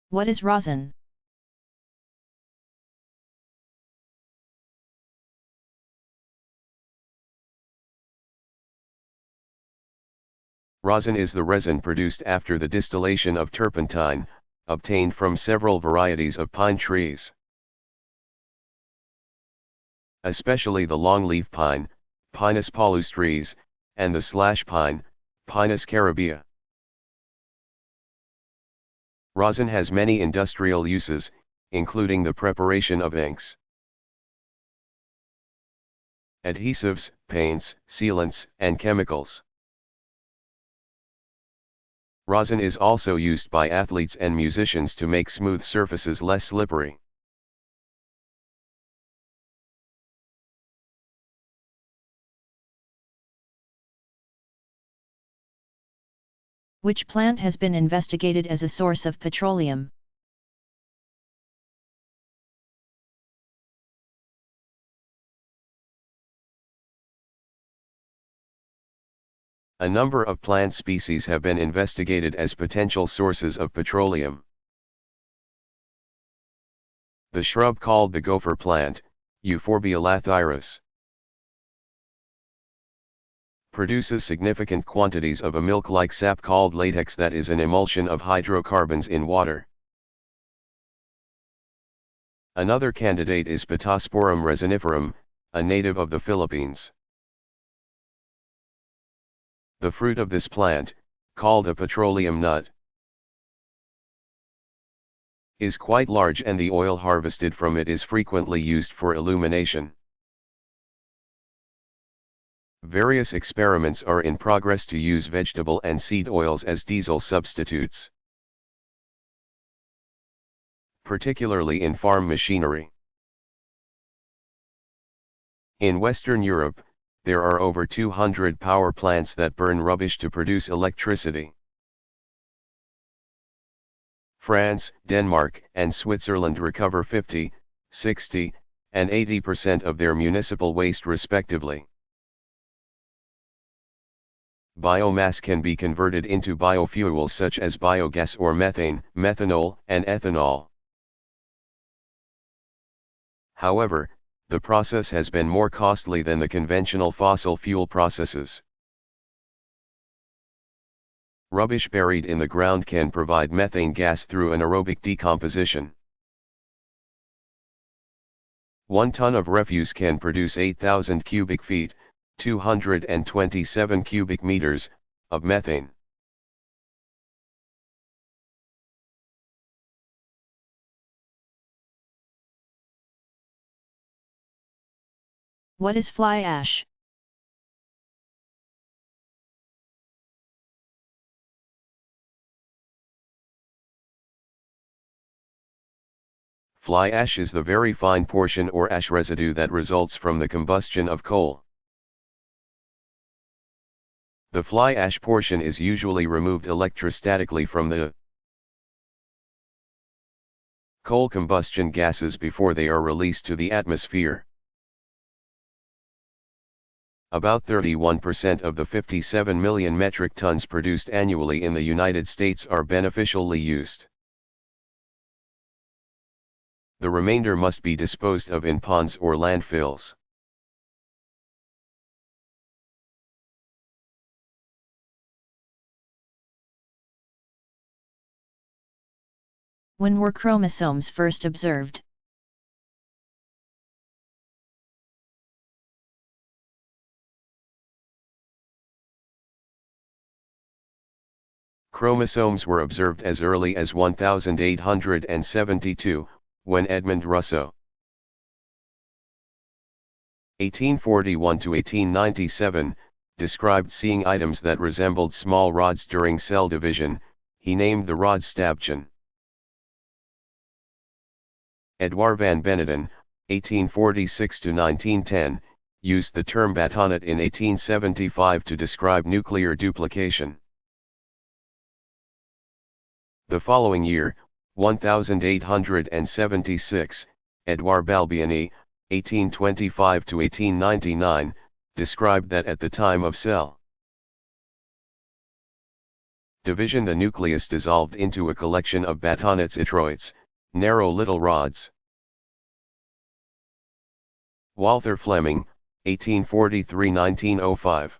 What is rosin? Rosin is the resin produced after the distillation of turpentine, obtained from several varieties of pine trees. Especially the longleaf pine, Pinus palustris, and the slash pine, Pinus caribea. Rosin has many industrial uses, including the preparation of inks, adhesives, paints, sealants, and chemicals. Rosin is also used by athletes and musicians to make smooth surfaces less slippery. Which plant has been investigated as a source of petroleum? A number of plant species have been investigated as potential sources of petroleum. The shrub called the gopher plant, Euphorbia lathyrus, produces significant quantities of a milk-like sap called latex that is an emulsion of hydrocarbons in water. Another candidate is Pittosporum resiniferum, a native of the Philippines. The fruit of this plant, called a petroleum nut, is quite large and the oil harvested from it is frequently used for illumination. Various experiments are in progress to use vegetable and seed oils as diesel substitutes, particularly in farm machinery. In Western Europe, there are over 200 power plants that burn rubbish to produce electricity. France, Denmark, and Switzerland recover 50, 60, and 80% of their municipal waste respectively. Biomass can be converted into biofuels such as biogas or methane, methanol, and ethanol. However, the process has been more costly than the conventional fossil fuel processes. Rubbish buried in the ground can provide methane gas through anaerobic decomposition. 1 ton of refuse can produce 8,000 cubic feet, 227 cubic meters, of methane. What is fly ash? Fly ash is the very fine portion or ash residue that results from the combustion of coal. The fly ash portion is usually removed electrostatically from the coal combustion gases before they are released to the atmosphere. About 31% of the 57 million metric tons produced annually in the United States are beneficially used. The remainder must be disposed of in ponds or landfills. When were chromosomes first observed? Chromosomes were observed as early as 1872, when Edmund Russo, 1841 to 1897, described seeing items that resembled small rods during cell division. He named the rod stabchen. Edouard van Beneden, 1846 to 1910, used the term bâtonnet in 1875 to describe nuclear duplication. The following year, 1876, Edouard Balbiani, 1825 to 1899, described that at the time of cell Division: the nucleus dissolved into a collection of batonates, narrow little rods. Walther Fleming, 1843–1905.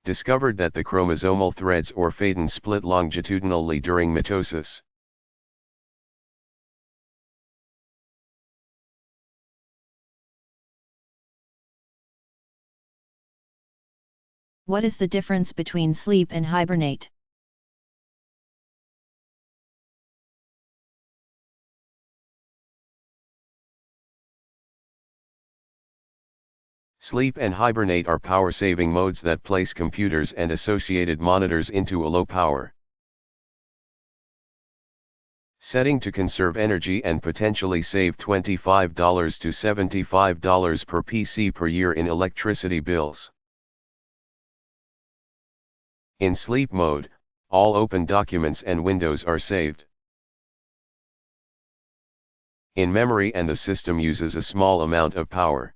Discovered that the chromosomal threads or phaeton split longitudinally during mitosis. What is the difference between sleep and hibernate? Sleep and hibernate are power-saving modes that place computers and associated monitors into a low power setting to conserve energy and potentially save $25 to $75 per PC per year in electricity bills. In sleep mode, all open documents and windows are saved in memory and the system uses a small amount of power.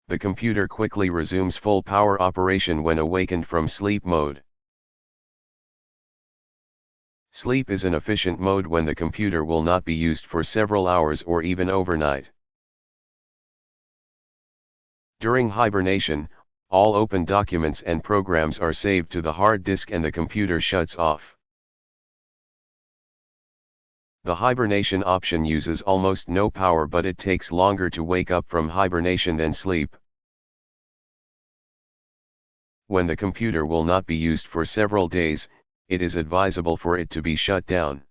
The computer quickly resumes full power operation when awakened from sleep mode. Sleep is an efficient mode when the computer will not be used for several hours or even overnight. During hibernation, all open documents and programs are saved to the hard disk and the computer shuts off. The hibernation option uses almost no power, but it takes longer to wake up from hibernation than sleep. When the computer will not be used for several days, it is advisable for it to be shut down.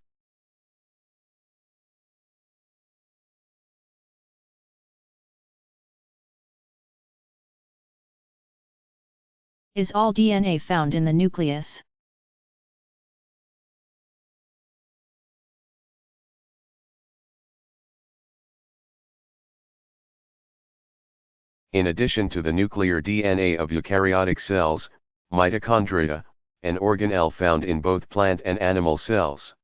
Is all DNA found in the nucleus? In addition to the nuclear DNA of eukaryotic cells, mitochondria, an organelle found in both plant and animal cells,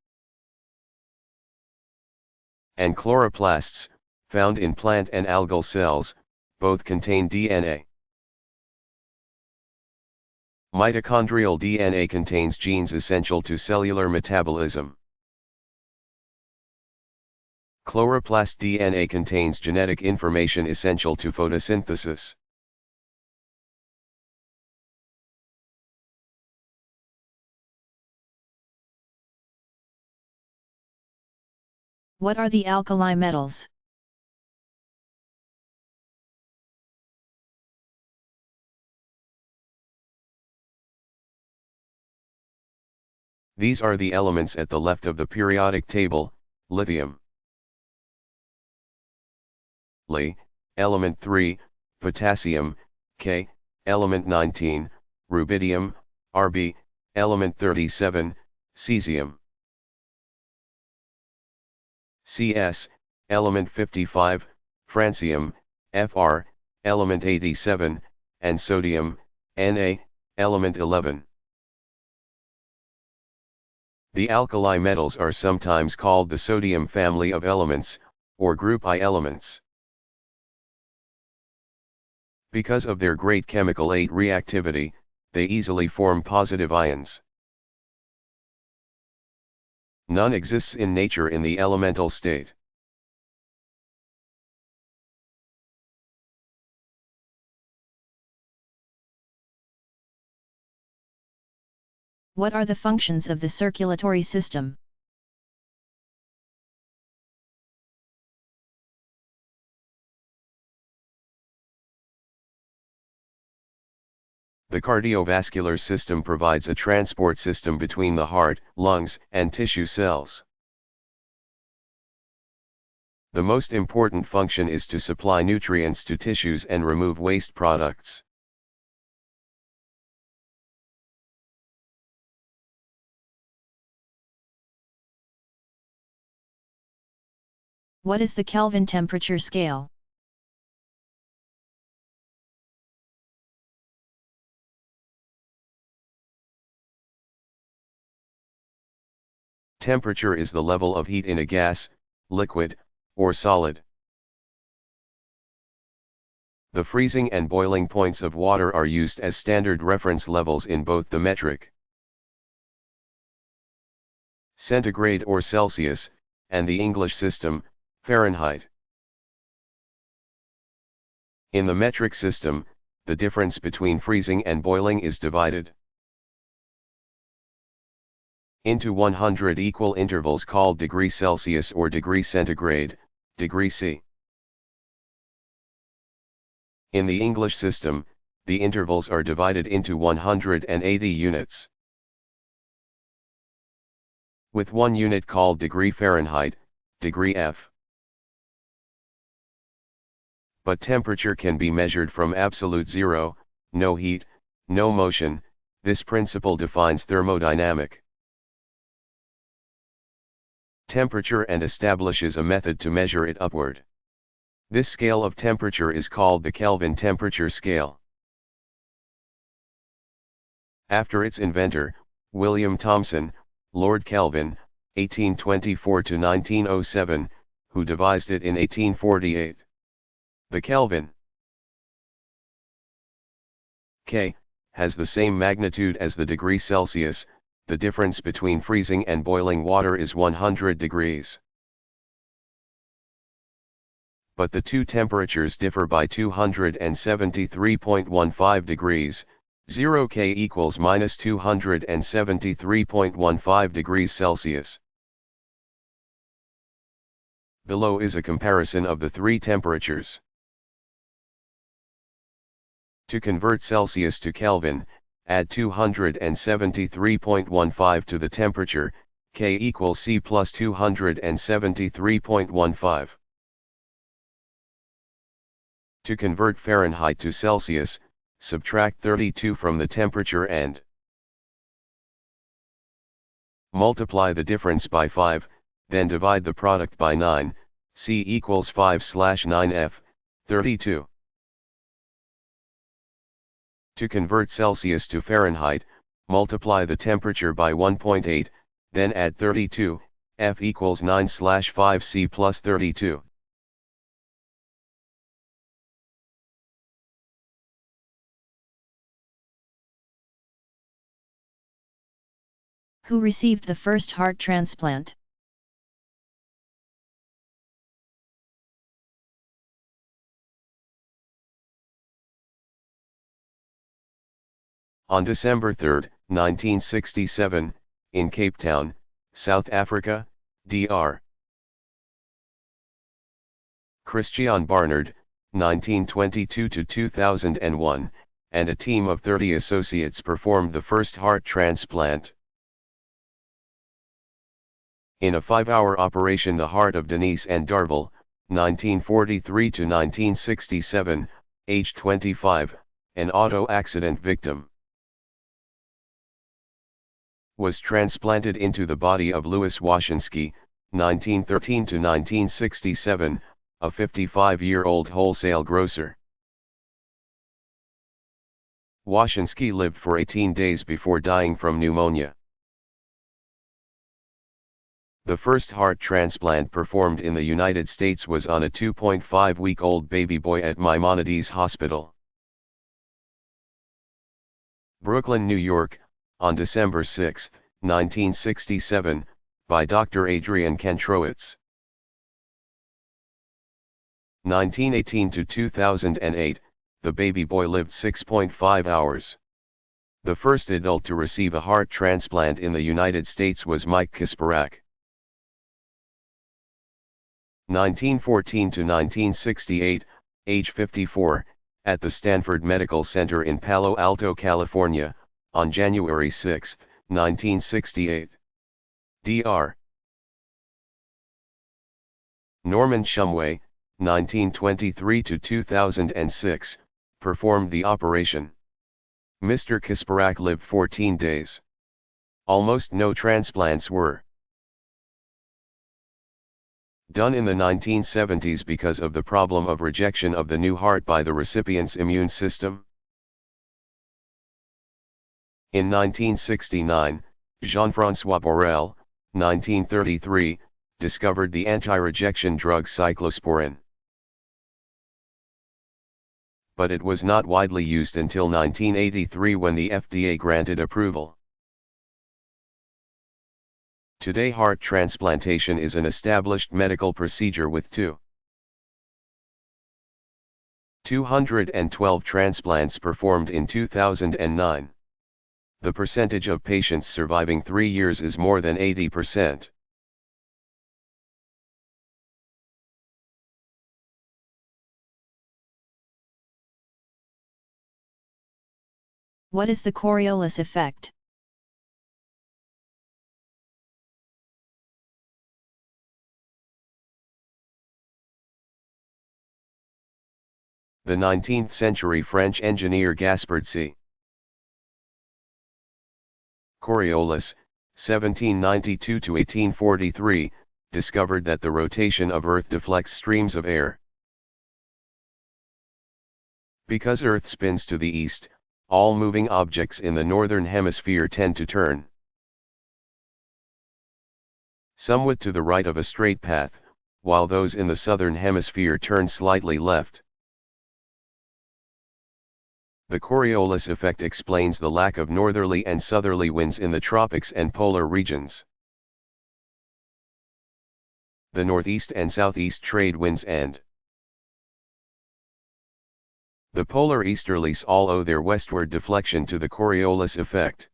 and chloroplasts, found in plant and algal cells, both contain DNA. Mitochondrial DNA contains genes essential to cellular metabolism. Chloroplast DNA contains genetic information essential to photosynthesis. What are the alkali metals? These are the elements at the left of the periodic table: lithium, Li, element 3, potassium, K, element 19, rubidium, Rb, element 37, cesium, Cs, element 55, francium, Fr, element 87, and sodium, Na, element 11. The alkali metals are sometimes called the sodium family of elements, or group I elements. Because of their great chemical reactivity, they easily form positive ions. None exists in nature in the elemental state. What are the functions of the circulatory system? The cardiovascular system provides a transport system between the heart, lungs, and tissue cells. The most important function is to supply nutrients to tissues and remove waste products. What is the Kelvin temperature scale? Temperature is the level of heat in a gas, liquid, or solid. The freezing and boiling points of water are used as standard reference levels in both the metric centigrade or Celsius, and the English system, Fahrenheit. In the metric system, the difference between freezing and boiling is divided into 100 equal intervals called degree Celsius or degree centigrade, degree C. In the English system, the intervals are divided into 180 units, with one unit called degree Fahrenheit, degree F. But temperature can be measured from absolute zero, no heat, no motion. This principle defines thermodynamic temperature and establishes a method to measure it upward. This scale of temperature is called the Kelvin temperature scale. After its inventor, William Thomson, Lord Kelvin, 1824 to 1907, who devised it in 1848. The Kelvin K has the same magnitude as the degree Celsius. The difference between freezing and boiling water is 100 degrees. But the two temperatures differ by 273.15 degrees, 0 K equals minus 273.15 degrees Celsius. Below is a comparison of the three temperatures. To convert Celsius to Kelvin, add 273.15 to the temperature, K equals C plus 273.15. To convert Fahrenheit to Celsius, subtract 32 from the temperature and multiply the difference by 5, then divide the product by 9, C equals 5/9F, 32. To convert Celsius to Fahrenheit, multiply the temperature by 1.8, then add 32, F equals 9/5 C plus 32. Who received the first heart transplant? On December 3, 1967, in Cape Town, South Africa, DR. Christiaan Barnard, 1922 to 2001, and a team of 30 associates performed the first heart transplant. In a 5-hour operation, the heart of Denise and Darville, 1943 to 1967, age 25, an auto accident victim, was transplanted into the body of Louis Washinsky, 1913 to 1967, a 55-year-old wholesale grocer. Washinsky lived for 18 days before dying from pneumonia. The first heart transplant performed in the United States was on a 2.5-week-old baby boy at Maimonides Hospital, Brooklyn, New York, on December 6, 1967, by Dr. Adrian Kantrowitz. 1918 to 2008, the baby boy lived 6.5 hours. The first adult to receive a heart transplant in the United States was Mike Kasparak. 1914 to 1968, age 54, at the Stanford Medical Center in Palo Alto, California, on January 6, 1968. Dr. Norman Shumway, 1923 to 2006, performed the operation. Mr. Kasparak lived 14 days. Almost no transplants were done in the 1970s because of the problem of rejection of the new heart by the recipient's immune system. In 1969, Jean-François Borel, 1933, discovered the anti-rejection drug cyclosporin. but it was not widely used until 1983 when the FDA granted approval. Today heart transplantation is an established medical procedure with 212 transplants performed in 2009. The percentage of patients surviving 3 years is more than 80%. What is the Coriolis effect? The 19th century French engineer Gaspard C. Coriolis, 1792 to 1843, discovered that the rotation of Earth deflects streams of air. Because Earth spins to the east, all moving objects in the northern hemisphere tend to turn somewhat to the right of a straight path, while those in the southern hemisphere turn slightly left. The Coriolis effect explains the lack of northerly and southerly winds in the tropics and polar regions. The northeast and southeast trade winds and the polar easterlies all owe their westward deflection to the Coriolis effect.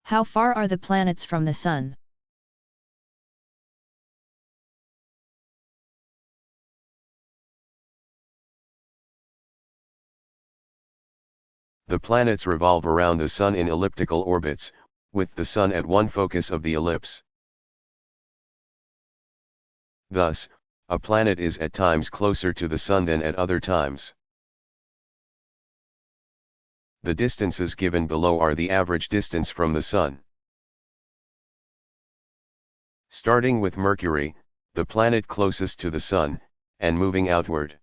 How far are the planets from the Sun? The planets revolve around the Sun in elliptical orbits, with the Sun at one focus of the ellipse. Thus, a planet is at times closer to the Sun than at other times. The distances given below are the average distance from the Sun. Starting with Mercury, the planet closest to the Sun, and moving outward.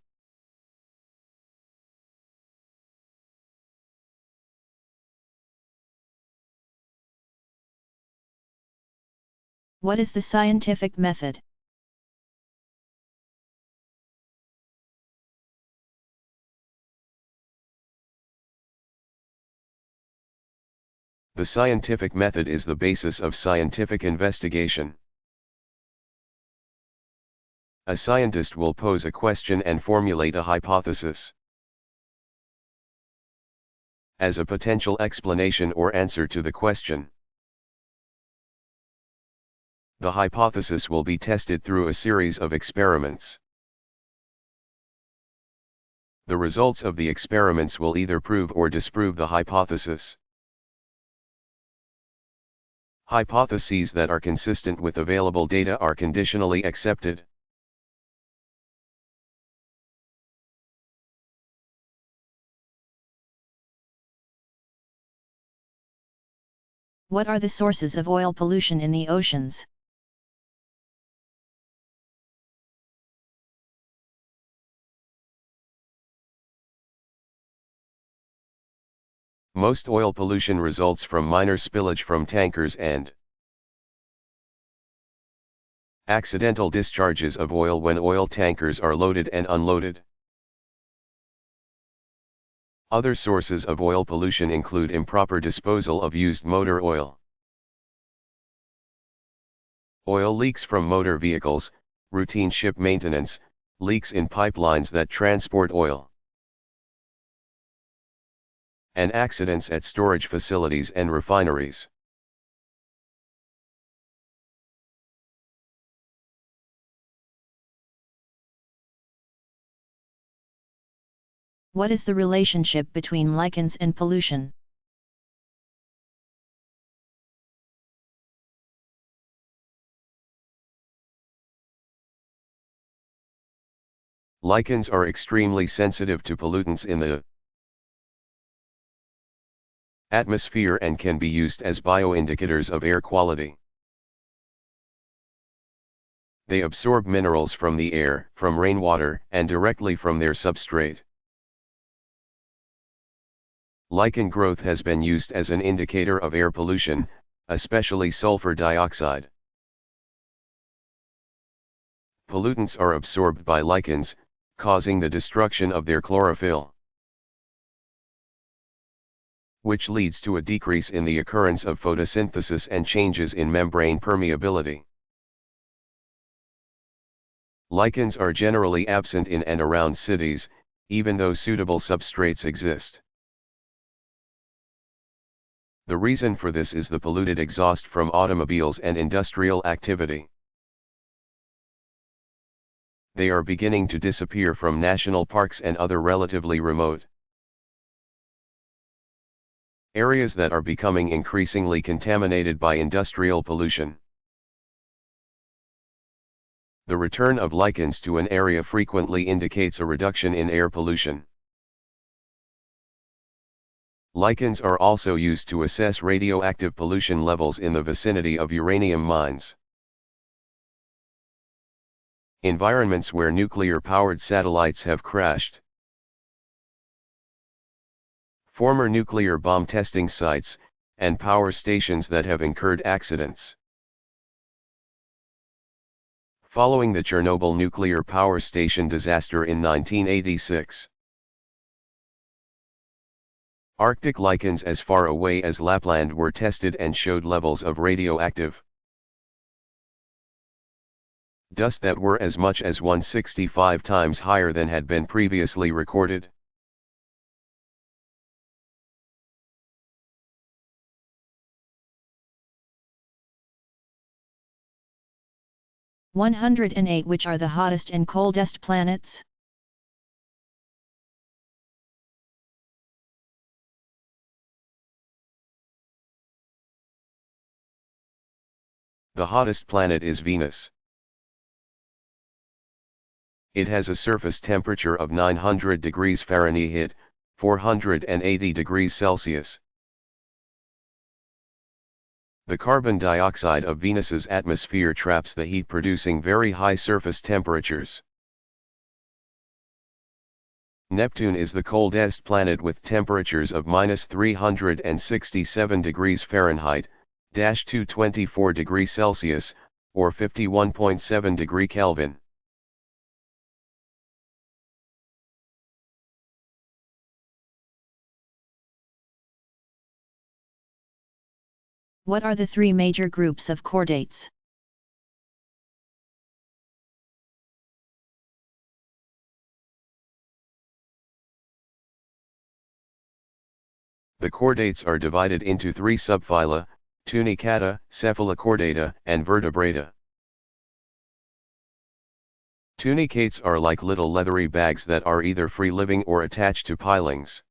What is the scientific method? The scientific method is the basis of scientific investigation. A scientist will pose a question and formulate a hypothesis. As a potential explanation or answer to the question, the hypothesis will be tested through a series of experiments. The results of the experiments will either prove or disprove the hypothesis. Hypotheses that are consistent with available data are conditionally accepted. What are the sources of oil pollution in the oceans? Most oil pollution results from minor spillage from tankers and accidental discharges of oil when oil tankers are loaded and unloaded. Other sources of oil pollution include improper disposal of used motor oil, oil leaks from motor vehicles, routine ship maintenance, leaks in pipelines that transport oil, and accidents at storage facilities and refineries. What is the relationship between lichens and pollution? Lichens are extremely sensitive to pollutants in the atmosphere and can be used as bioindicators of air quality. They absorb minerals from the air, from rainwater, and directly from their substrate. Lichen growth has been used as an indicator of air pollution, especially sulfur dioxide. Pollutants are absorbed by lichens, causing the destruction of their chlorophyll, which leads to a decrease in the occurrence of photosynthesis and changes in membrane permeability. Lichens are generally absent in and around cities, even though suitable substrates exist. The reason for this is the polluted exhaust from automobiles and industrial activity. They are beginning to disappear from national parks and other relatively remote areas that are becoming increasingly contaminated by industrial pollution. The return of lichens to an area frequently indicates a reduction in air pollution. Lichens are also used to assess radioactive pollution levels in the vicinity of uranium mines. Environments where nuclear-powered satellites have crashed. Former nuclear bomb testing sites, and power stations that have incurred accidents. Following the Chernobyl nuclear power station disaster in 1986. Arctic lichens as far away as Lapland were tested and showed levels of radioactive dust that were as much as 165 times higher than had been previously recorded. (108) Which are the hottest and coldest planets? The hottest planet is Venus. It has a surface temperature of 900 degrees Fahrenheit, 480 degrees Celsius. The carbon dioxide of Venus's atmosphere traps the heat, producing very high surface temperatures. Neptune is the coldest planet with temperatures of -367 degrees Fahrenheit, -224 degrees Celsius, or 51.7 degree Kelvin. What are the three major groups of chordates? The chordates are divided into three subphyla: Tunicata, Cephalochordata, and Vertebrata. Tunicates are like little leathery bags that are either free-living or attached to pilings,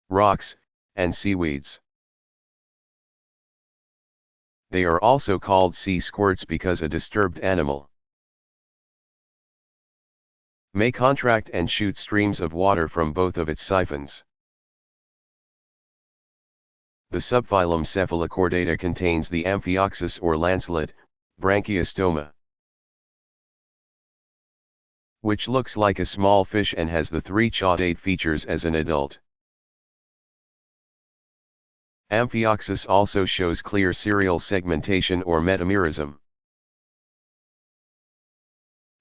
rocks, and seaweeds. They are also called sea squirts because a disturbed animal may contract and shoot streams of water from both of its siphons. The subphylum Cephalochordata contains the amphioxus or lancelet, branchiostoma, which looks like a small fish and has the three caudate features as an adult. Amphioxus also shows clear serial segmentation or metamerism.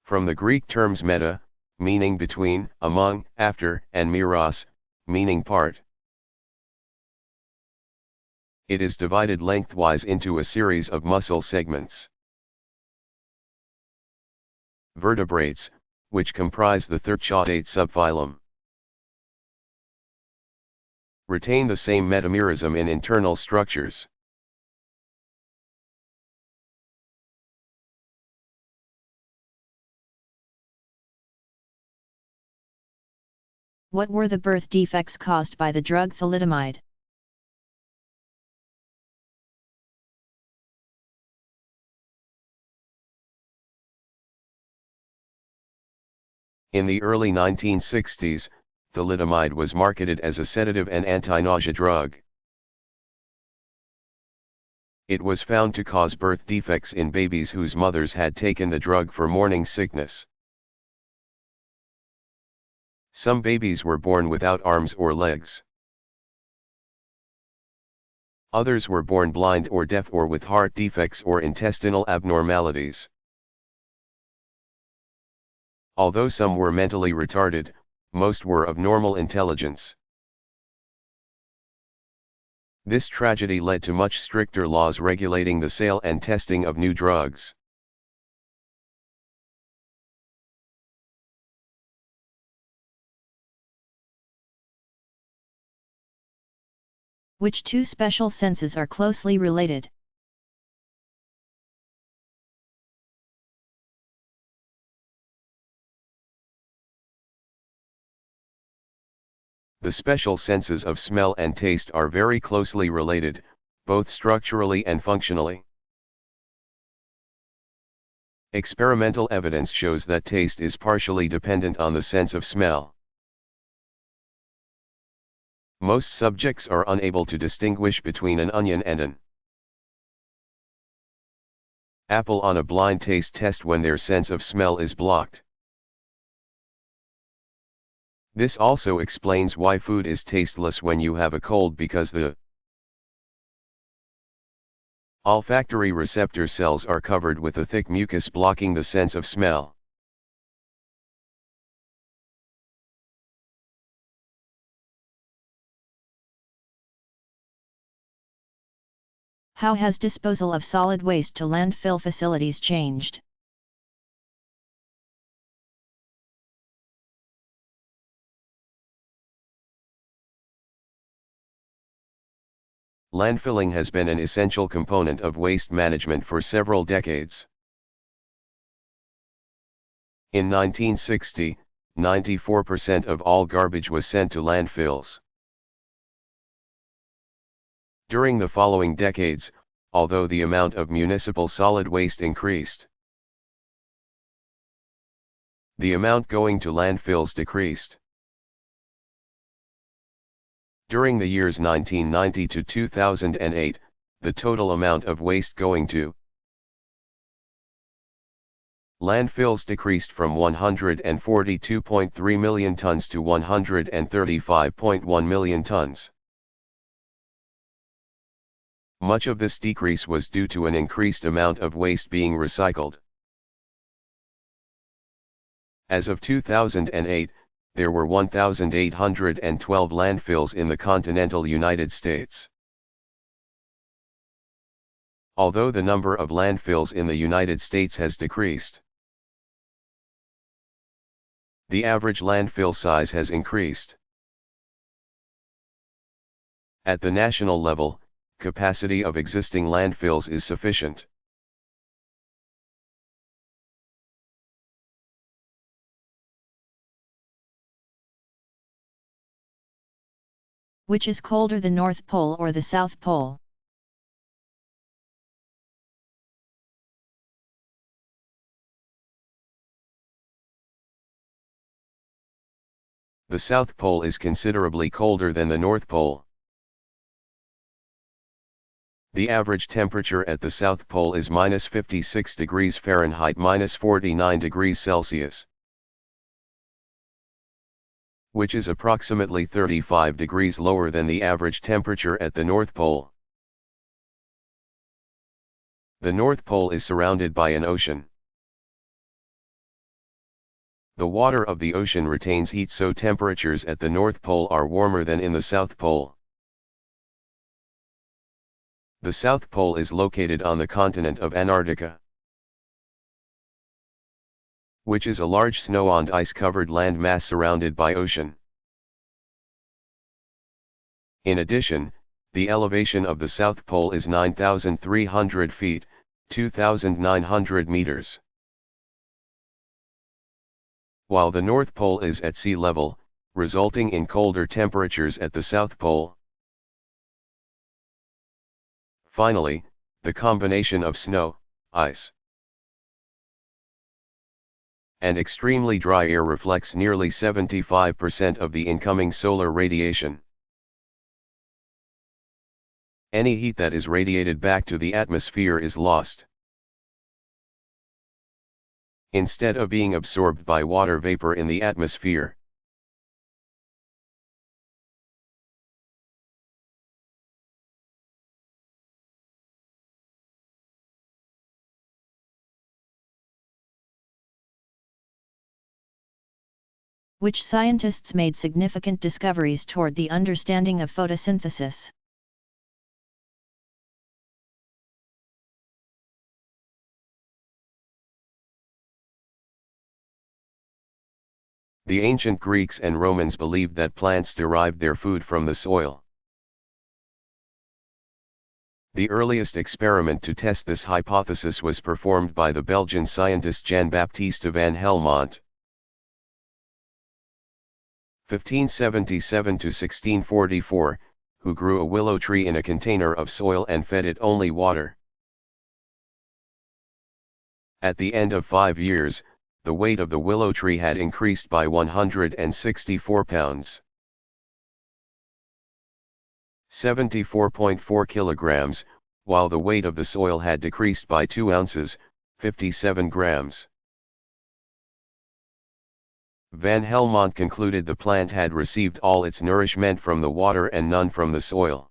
From the Greek terms meta, meaning between, among, after, and meros, meaning part. It is divided lengthwise into a series of muscle segments. Vertebrates, which comprise the third caudate subphylum, retain the same metamerism in internal structures. What were the birth defects caused by the drug thalidomide? In the early 1960s, thalidomide was marketed as a sedative and anti-nausea drug. It was found to cause birth defects in babies whose mothers had taken the drug for morning sickness. Some babies were born without arms or legs. Others were born blind or deaf or with heart defects or intestinal abnormalities. Although some were mentally retarded, most were of normal intelligence. This tragedy led to much stricter laws regulating the sale and testing of new drugs. Which two special senses are closely related? The special senses of smell and taste are very closely related, both structurally and functionally. Experimental evidence shows that taste is partially dependent on the sense of smell. Most subjects are unable to distinguish between an onion and an apple on a blind taste test when their sense of smell is blocked. This also explains why food is tasteless when you have a cold, because the olfactory receptor cells are covered with a thick mucus blocking the sense of smell. How has disposal of solid waste to landfill facilities changed? Landfilling has been an essential component of waste management for several decades. In 1960, 94% of all garbage was sent to landfills. During the following decades, although the amount of municipal solid waste increased, the amount going to landfills decreased. During the years 1990 to 2008, the total amount of waste going to landfills decreased from 142.3 million tons to 135.1 million tons. Much of this decrease was due to an increased amount of waste being recycled. As of 2008, there were 1,812 landfills in the continental United States. Although the number of landfills in the United States has decreased, the average landfill size has increased. At the national level, capacity of existing landfills is sufficient. Which is colder, the North Pole or the South Pole? The South Pole is considerably colder than the North Pole. The average temperature at the South Pole is -56 degrees Fahrenheit, -49 degrees Celsius, which is approximately 35 degrees lower than the average temperature at the North Pole. The North Pole is surrounded by an ocean. The water of the ocean retains heat, so temperatures at the North Pole are warmer than in the South Pole. The South Pole is located on the continent of Antarctica, which is a large snow and ice-covered land mass surrounded by ocean. In addition, the elevation of the South Pole is 9,300 feet, 2,900 meters. While the North Pole is at sea level, resulting in colder temperatures at the South Pole. Finally, the combination of snow, ice, and extremely dry air reflects nearly 75% of the incoming solar radiation. Any heat that is radiated back to the atmosphere is lost. Instead of being absorbed by water vapor in the atmosphere, which scientists made significant discoveries toward the understanding of photosynthesis. The ancient Greeks and Romans believed that plants derived their food from the soil. The earliest experiment to test this hypothesis was performed by the Belgian scientist Jan-Baptiste van Helmont. 1577 to 1644, who grew a willow tree in a container of soil and fed it only water. At the end of 5 years, the weight of the willow tree had increased by 164 pounds. 74.4 kilograms, while the weight of the soil had decreased by 2 ounces, 57 grams. Van Helmont concluded the plant had received all its nourishment from the water and none from the soil.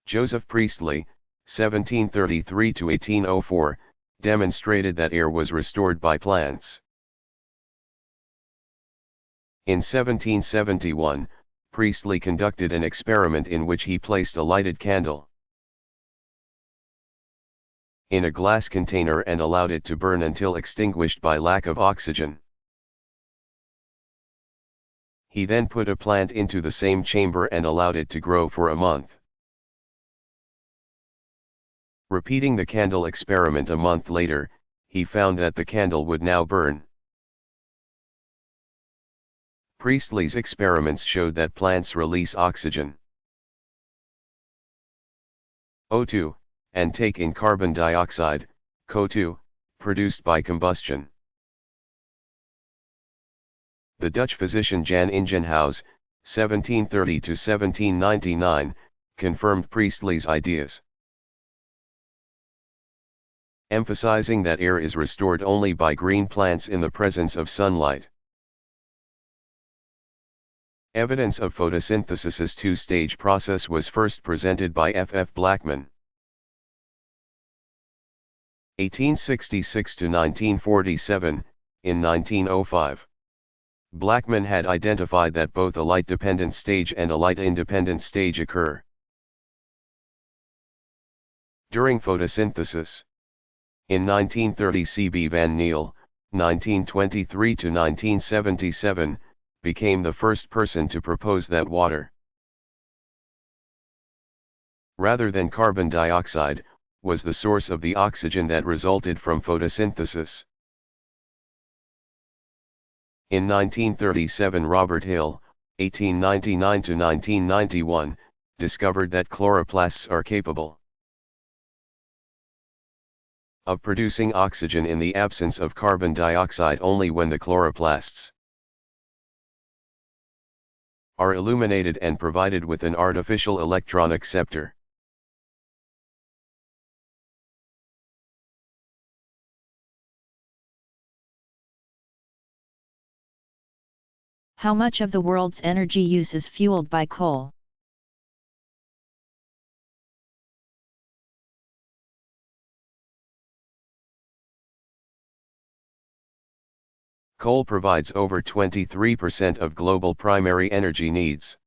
Joseph Priestley, 1733 to 1804, demonstrated that air was restored by plants. In 1771, Priestley conducted an experiment in which he placed a lighted candle in a glass container and allowed it to burn until extinguished by lack of oxygen. He then put a plant into the same chamber and allowed it to grow for a month. Repeating the candle experiment a month later, he found that the candle would now burn. Priestley's experiments showed that plants release oxygen, O2, and take in carbon dioxide, CO2, produced by combustion. The Dutch physician Jan Ingenhousz, 1730 to 1799, confirmed Priestley's ideas, emphasizing that air is restored only by green plants in the presence of sunlight. Evidence of photosynthesis's two-stage process was first presented by F. Blackman, 1866 to 1947, in 1905. Blackman had identified that both a light-dependent stage and a light-independent stage occur during photosynthesis. In 1930, C.B. van Niel, 1923 to 1977, became the first person to propose that water, rather than carbon dioxide, was the source of the oxygen that resulted from photosynthesis. In 1937, Robert Hill, 1899 to 1991, discovered that chloroplasts are capable of producing oxygen in the absence of carbon dioxide only when the chloroplasts are illuminated and provided with an artificial electron acceptor. How much of the world's energy use is fueled by coal? Coal provides over 23% of global primary energy needs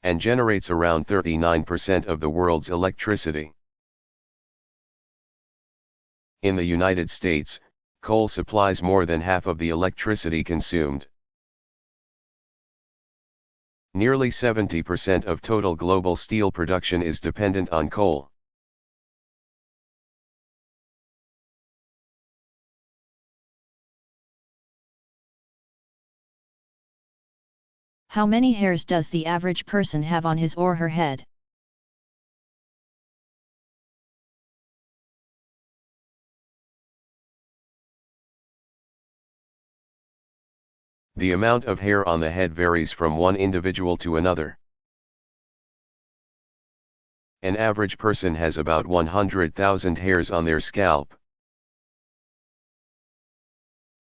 and generates around 39% of the world's electricity. In the United States, coal supplies more than half of the electricity consumed. Nearly 70% of total global steel production is dependent on coal. How many hairs does the average person have on his or her head? The amount of hair on the head varies from one individual to another. An average person has about 100,000 hairs on their scalp.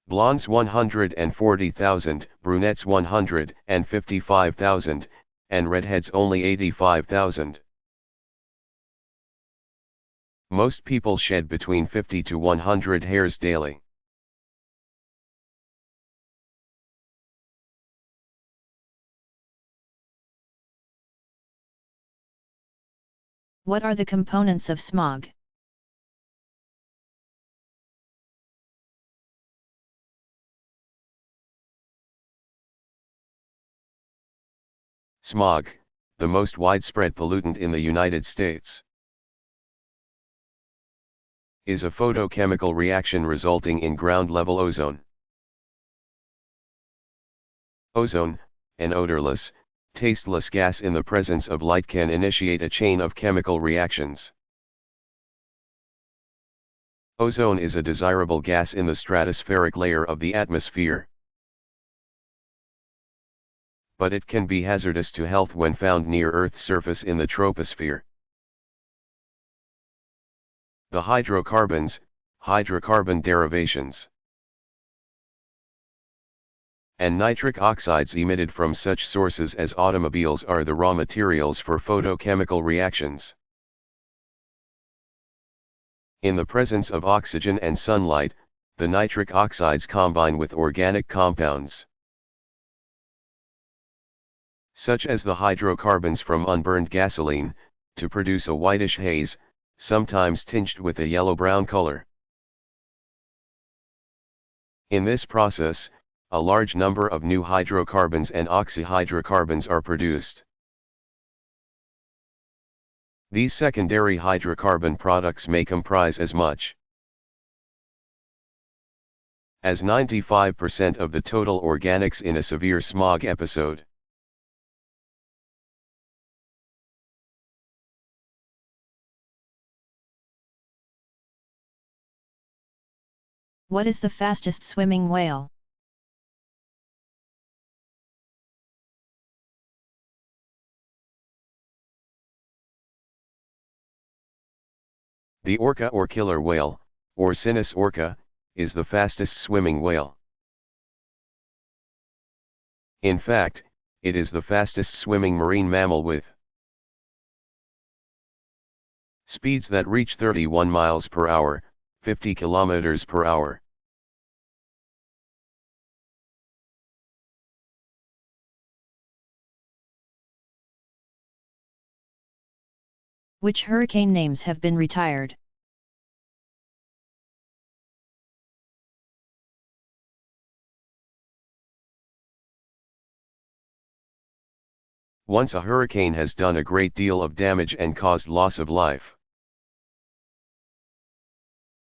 Blondes 140,000, brunettes 155,000, and redheads only 85,000. Most people shed between 50 to 100 hairs daily. What are the components of smog? Smog, the most widespread pollutant in the United States, is a photochemical reaction resulting in ground-level ozone. Ozone, an odorless, tasteless gas in the presence of light, can initiate a chain of chemical reactions. Ozone is a desirable gas in the stratospheric layer of the atmosphere, but it can be hazardous to health when found near Earth's surface in the troposphere. The hydrocarbons, hydrocarbon derivations, and nitric oxides emitted from such sources as automobiles are the raw materials for photochemical reactions. In the presence of oxygen and sunlight, the nitric oxides combine with organic compounds, such as the hydrocarbons from unburned gasoline, to produce a whitish haze, sometimes tinged with a yellow-brown color. In this process, a large number of new hydrocarbons and oxyhydrocarbons are produced. These secondary hydrocarbon products may comprise as much as 95% of the total organics in a severe smog episode. What is the fastest swimming whale? The orca or killer whale, or Sinis orca, is the fastest swimming whale. In fact, it is the fastest swimming marine mammal with speeds that reach 31 miles per hour, 50 kilometers per hour. Which hurricane names have been retired? Once a hurricane has done a great deal of damage and caused loss of life,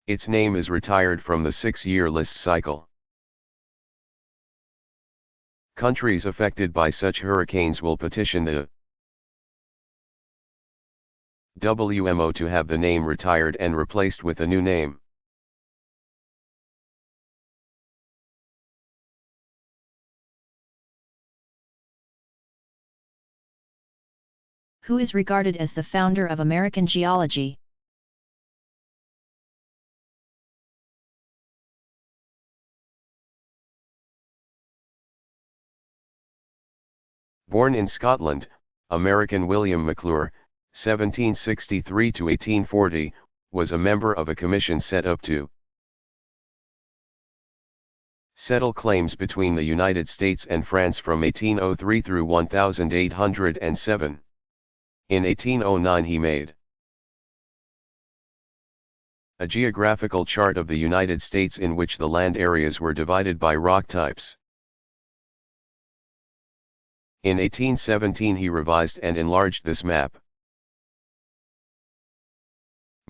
its name is retired from the 6-year list cycle. Countries affected by such hurricanes will petition the WMO to have the name retired and replaced with a new name. Who is regarded as the founder of American geology? Born in Scotland, American William McClure, 1763 to 1840, was a member of a commission set up to settle claims between the United States and France from 1803 through 1807. In 1809 he made a geographical chart of the United States in which the land areas were divided by rock types. In 1817 he revised and enlarged this map.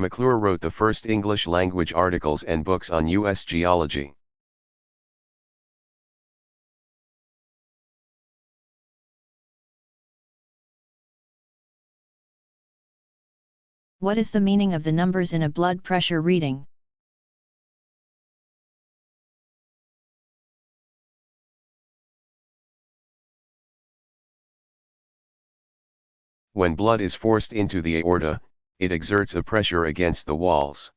McClure wrote the first English-language articles and books on U.S. geology. What is the meaning of the numbers in a blood pressure reading? When blood is forced into the aorta, it exerts a pressure against the walls.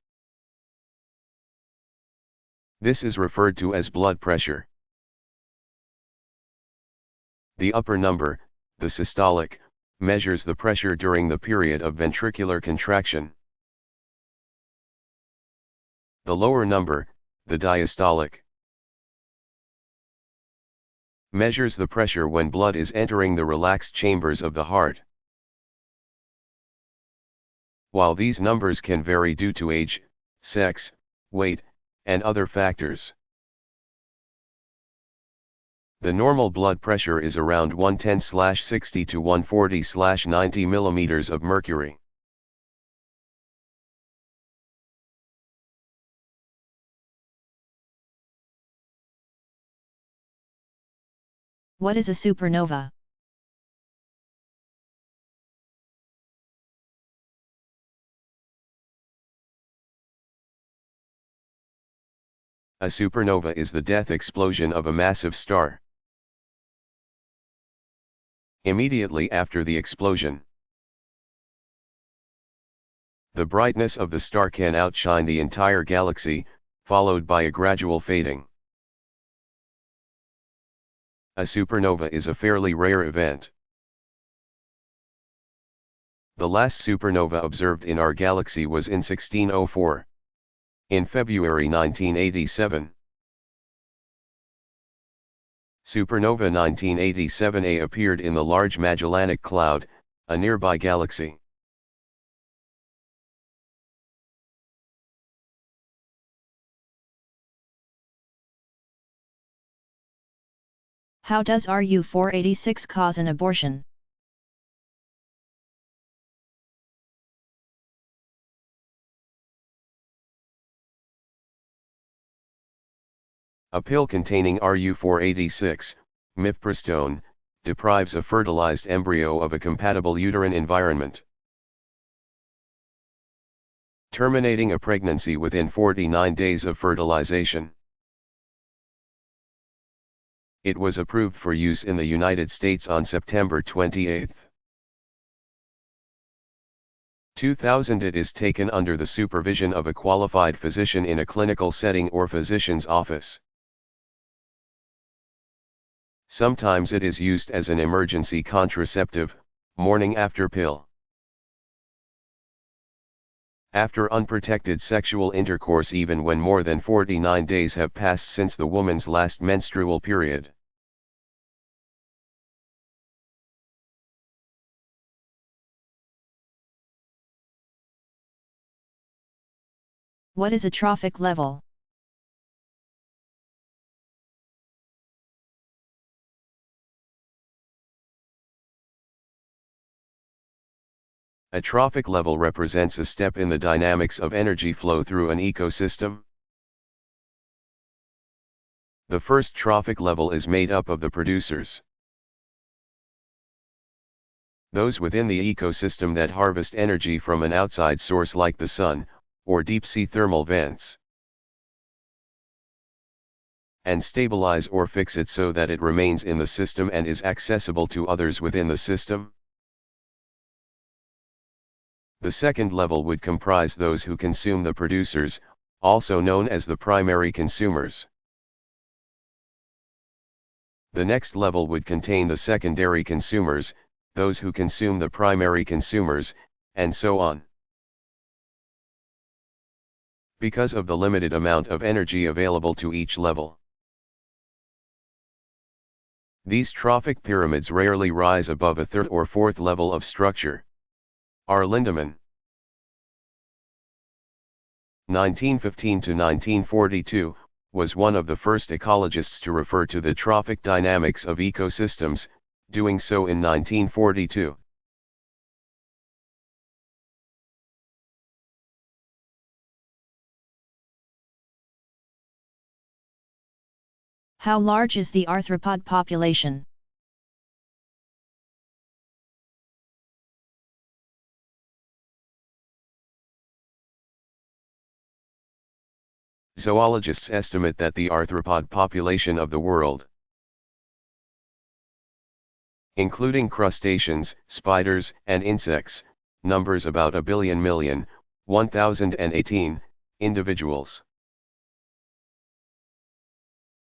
This is referred to as blood pressure. The upper number, the systolic, measures the pressure during the period of ventricular contraction. The lower number, the diastolic, measures the pressure when blood is entering the relaxed chambers of the heart. while these numbers can vary due to age, sex, weight, and other factors. The normal blood pressure is around 110/60 to 140/90 mm of mercury. What is a supernova? A supernova is the death explosion of a massive star. Immediately after the explosion, the brightness of the star can outshine the entire galaxy, followed by a gradual fading. A supernova is a fairly rare event. The last supernova observed in our galaxy was in 1604. In February 1987. Supernova 1987A appeared in the Large Magellanic Cloud, a nearby galaxy. How does Ru-486 cause an abortion? A pill containing Ru-486, mifepristone, deprives a fertilized embryo of a compatible uterine environment, terminating a pregnancy within 49 days of fertilization. It was approved for use in the United States on September 28, 2000. It is taken under the supervision of a qualified physician in a clinical setting or physician's office. Sometimes it is used as an emergency contraceptive, morning after pill. After unprotected sexual intercourse, even when more than 49 days have passed since the woman's last menstrual period. What is a trophic level? A trophic level represents a step in the dynamics of energy flow through an ecosystem. The first trophic level is made up of the producers, those within the ecosystem that harvest energy from an outside source like the sun, or deep-sea thermal vents, and stabilize or fix it so that it remains in the system and is accessible to others within the system. The second level would comprise those who consume the producers, also known as the primary consumers. The next level would contain the secondary consumers, those who consume the primary consumers, and so on. Because of the limited amount of energy available to each level, these trophic pyramids rarely rise above a third or fourth level of structure. R. Lindemann, 1915 to 1942, was one of the first ecologists to refer to the trophic dynamics of ecosystems, doing so in 1942. How large is the arthropod population? Zoologists estimate that the arthropod population of the world, including crustaceans, spiders, and insects, numbers about 1,018,000 individuals.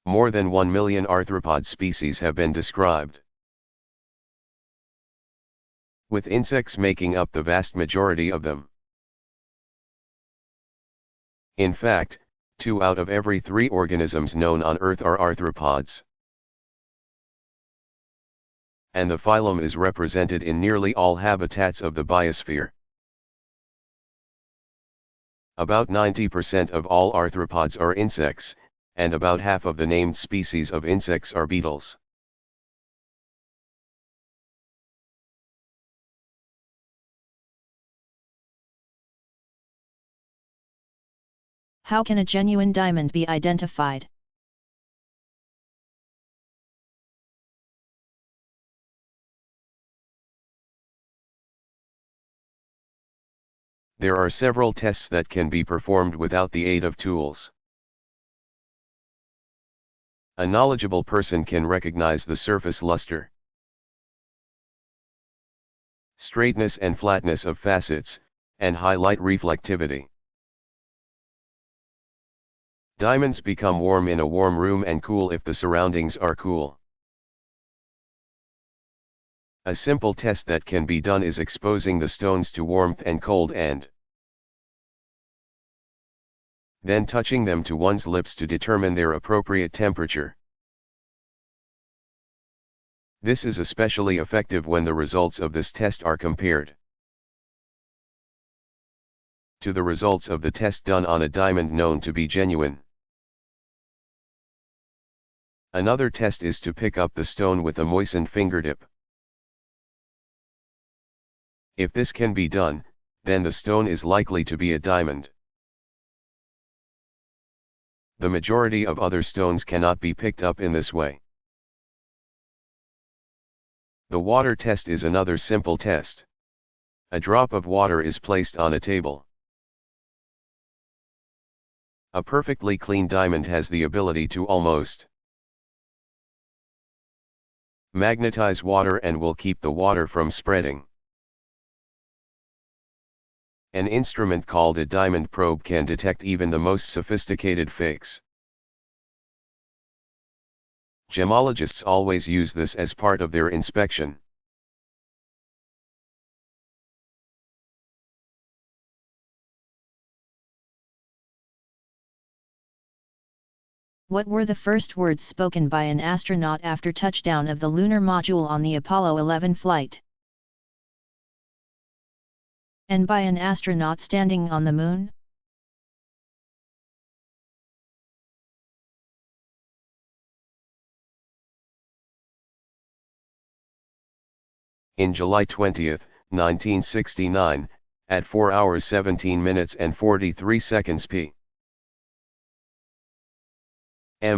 More than 1 million arthropod species have been described, with insects making up the vast majority of them. In fact, 2 out of every 3 organisms known on Earth are arthropods, and the phylum is represented in nearly all habitats of the biosphere. About 90% of all arthropods are insects, and about half of the named species of insects are beetles. How can a genuine diamond be identified? There are several tests that can be performed without the aid of tools. A knowledgeable person can recognize the surface luster, straightness and flatness of facets, and highlight reflectivity. Diamonds become warm in a warm room and cool if the surroundings are cool. A simple test that can be done is exposing the stones to warmth and cold and then touching them to one's lips to determine their appropriate temperature. This is especially effective when the results of this test are compared to the results of the test done on a diamond known to be genuine. Another test is to pick up the stone with a moistened fingertip. If this can be done, then the stone is likely to be a diamond. The majority of other stones cannot be picked up in this way. The water test is another simple test. A drop of water is placed on a table. A perfectly clean diamond has the ability to almost magnetize water and will keep the water from spreading. An instrument called a diamond probe can detect even the most sophisticated fakes. Gemologists always use this as part of their inspection. What were the first words spoken by an astronaut after touchdown of the lunar module on the Apollo 11 flight? And by an astronaut standing on the moon? In July 20, 1969, at 4 hours 17 minutes and 43 seconds p.m.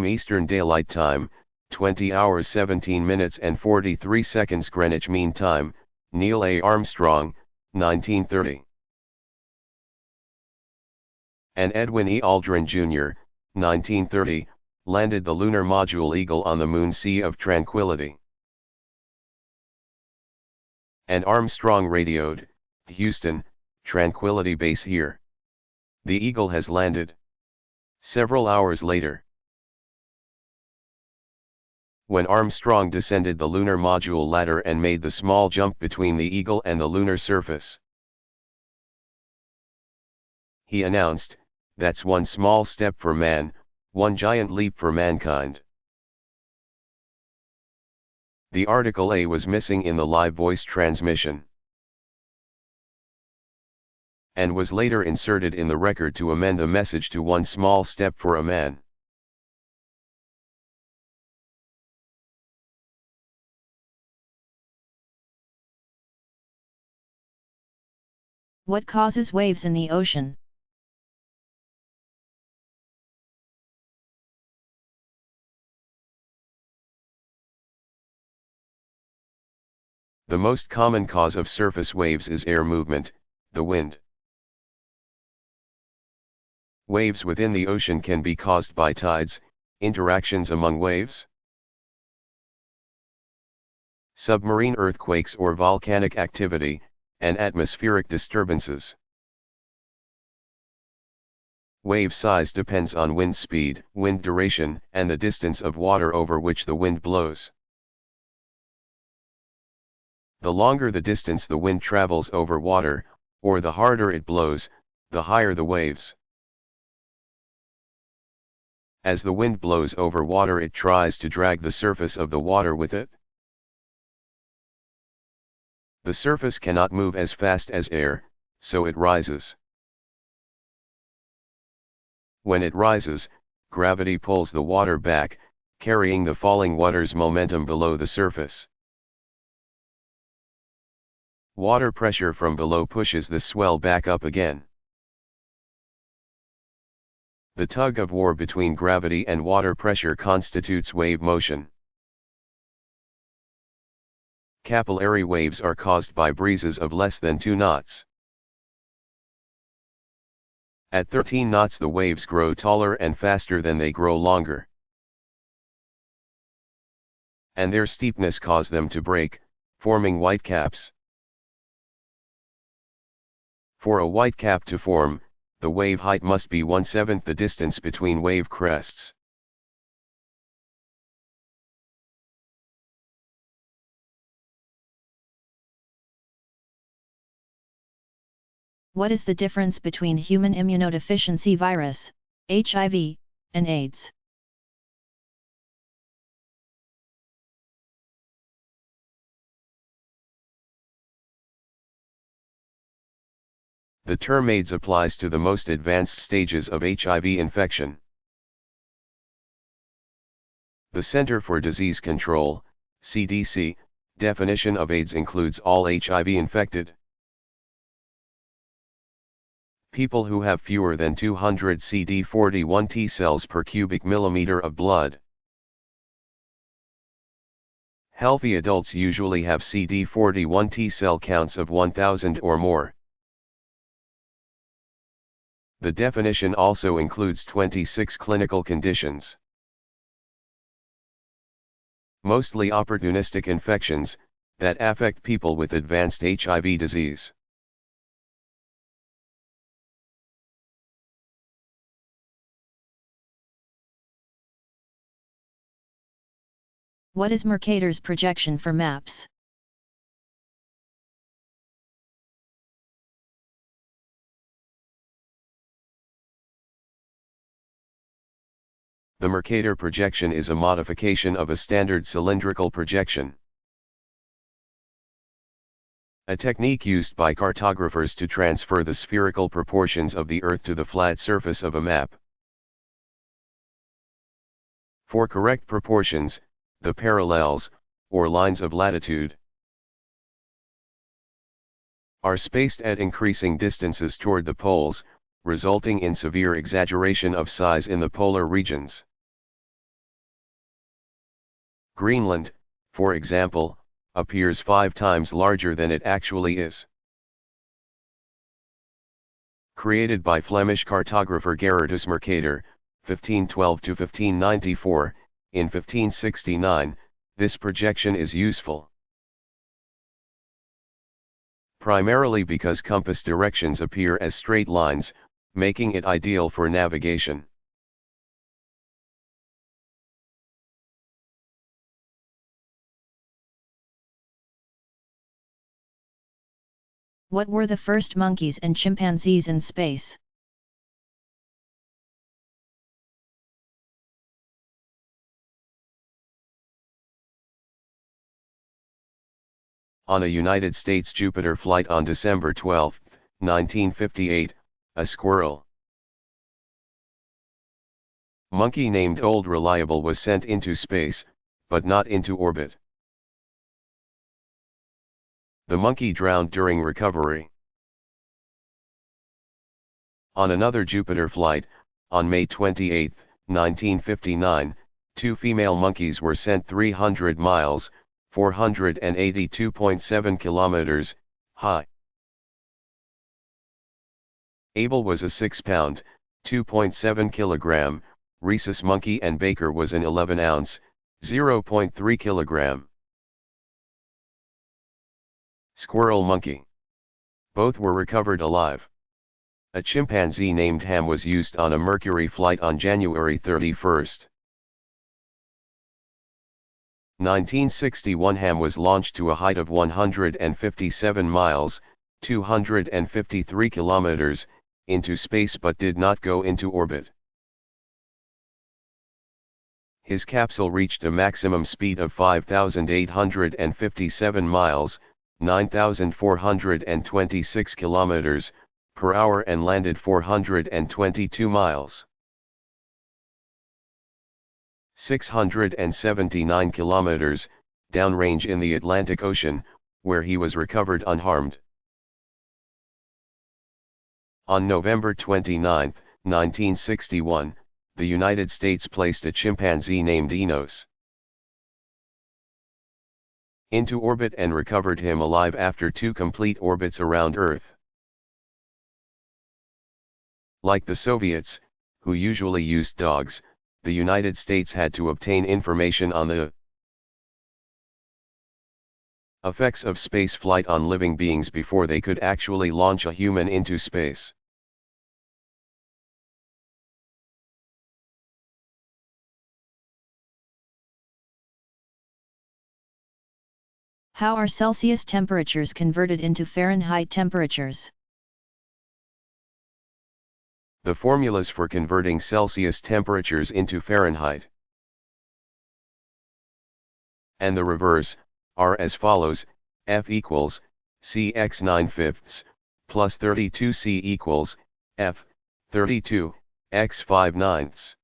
Eastern Daylight Time, 20 hours 17 minutes and 43 seconds Greenwich Mean Time, Neil A. Armstrong, 1930. And Edwin E. Aldrin Jr., 1930, landed the lunar module Eagle on the Moon Sea of Tranquility. And Armstrong radioed, "Houston, Tranquility Base here. The Eagle has landed." Several hours later, when Armstrong descended the lunar module ladder and made the small jump between the Eagle and the lunar surface, he announced, "That's one small step for man, one giant leap for mankind." The article A was missing in the live voice transmission, and was later inserted in the record to amend the message to "one small step for a man." What causes waves in the ocean? The most common cause of surface waves is air movement, the wind. Waves within the ocean can be caused by tides, interactions among waves, submarine earthquakes or volcanic activity, and atmospheric disturbances. Wave size depends on wind speed, wind duration, and the distance of water over which the wind blows. The longer the distance the wind travels over water, or the harder it blows, the higher the waves. As the wind blows over water, it tries to drag the surface of the water with it. The surface cannot move as fast as air, so it rises. When it rises, gravity pulls the water back, carrying the falling water's momentum below the surface. Water pressure from below pushes the swell back up again. The tug of war between gravity and water pressure constitutes wave motion. Capillary waves are caused by breezes of less than 2 knots. At 13 knots the waves grow taller and faster than they grow longer. And their steepness causes them to break, forming whitecaps. For a whitecap to form, the wave height must be 1/7 the distance between wave crests. What is the difference between human immunodeficiency virus, HIV, and AIDS? The term AIDS applies to the most advanced stages of HIV infection. The Center for Disease Control, CDC, definition of AIDS includes all HIV infected people who have fewer than 200 CD41 T cells per cubic millimeter of blood. Healthy adults usually have CD41 T cell counts of 1,000 or more. The definition also includes 26 clinical conditions. Mostly opportunistic infections, that affect people with advanced HIV disease. What is Mercator's projection for MAPS? The Mercator projection is a modification of a standard cylindrical projection. A technique used by cartographers to transfer the spherical proportions of the Earth to the flat surface of a map. For correct proportions, the parallels, or lines of latitude, are spaced at increasing distances toward the poles, resulting in severe exaggeration of size in the polar regions. Greenland, for example, appears 5 times larger than it actually is. Created by Flemish cartographer Gerardus Mercator, 1512–1594, in 1569, this projection is useful. Primarily because compass directions appear as straight lines, making it ideal for navigation. What were the first monkeys and chimpanzees in space? On a United States Jupiter flight on December 12, 1958, a squirrel monkey named Old Reliable was sent into space, but not into orbit. The monkey drowned during recovery. On another Jupiter flight, on May 28, 1959, 2 female monkeys were sent 300 miles, 482.7 kilometers, high. Abel was a 6-pound, 2.7 kilogram, rhesus monkey and Baker was an 11-ounce, 0.3 kilogram. Squirrel monkey. Both were recovered alive. A chimpanzee named Ham was used on a Mercury flight on January 31. 1961 Ham was launched to a height of 157 miles, 253 kilometers, into space but did not go into orbit. His capsule reached a maximum speed of 5,857 miles, 9,426 kilometers, per hour and landed 422 miles. 679 kilometers, downrange in the Atlantic Ocean, where he was recovered unharmed. On November 29, 1961, the United States placed a chimpanzee named Enos into orbit and recovered him alive after 2 complete orbits around Earth. Like the Soviets, who usually used dogs, the United States had to obtain information on the effects of space flight on living beings before they could actually launch a human into space. How are Celsius temperatures converted into Fahrenheit temperatures? The formulas for converting Celsius temperatures into Fahrenheit and the reverse are as follows: F equals C x 9/5 plus 32 C equals F 32 x 5/9.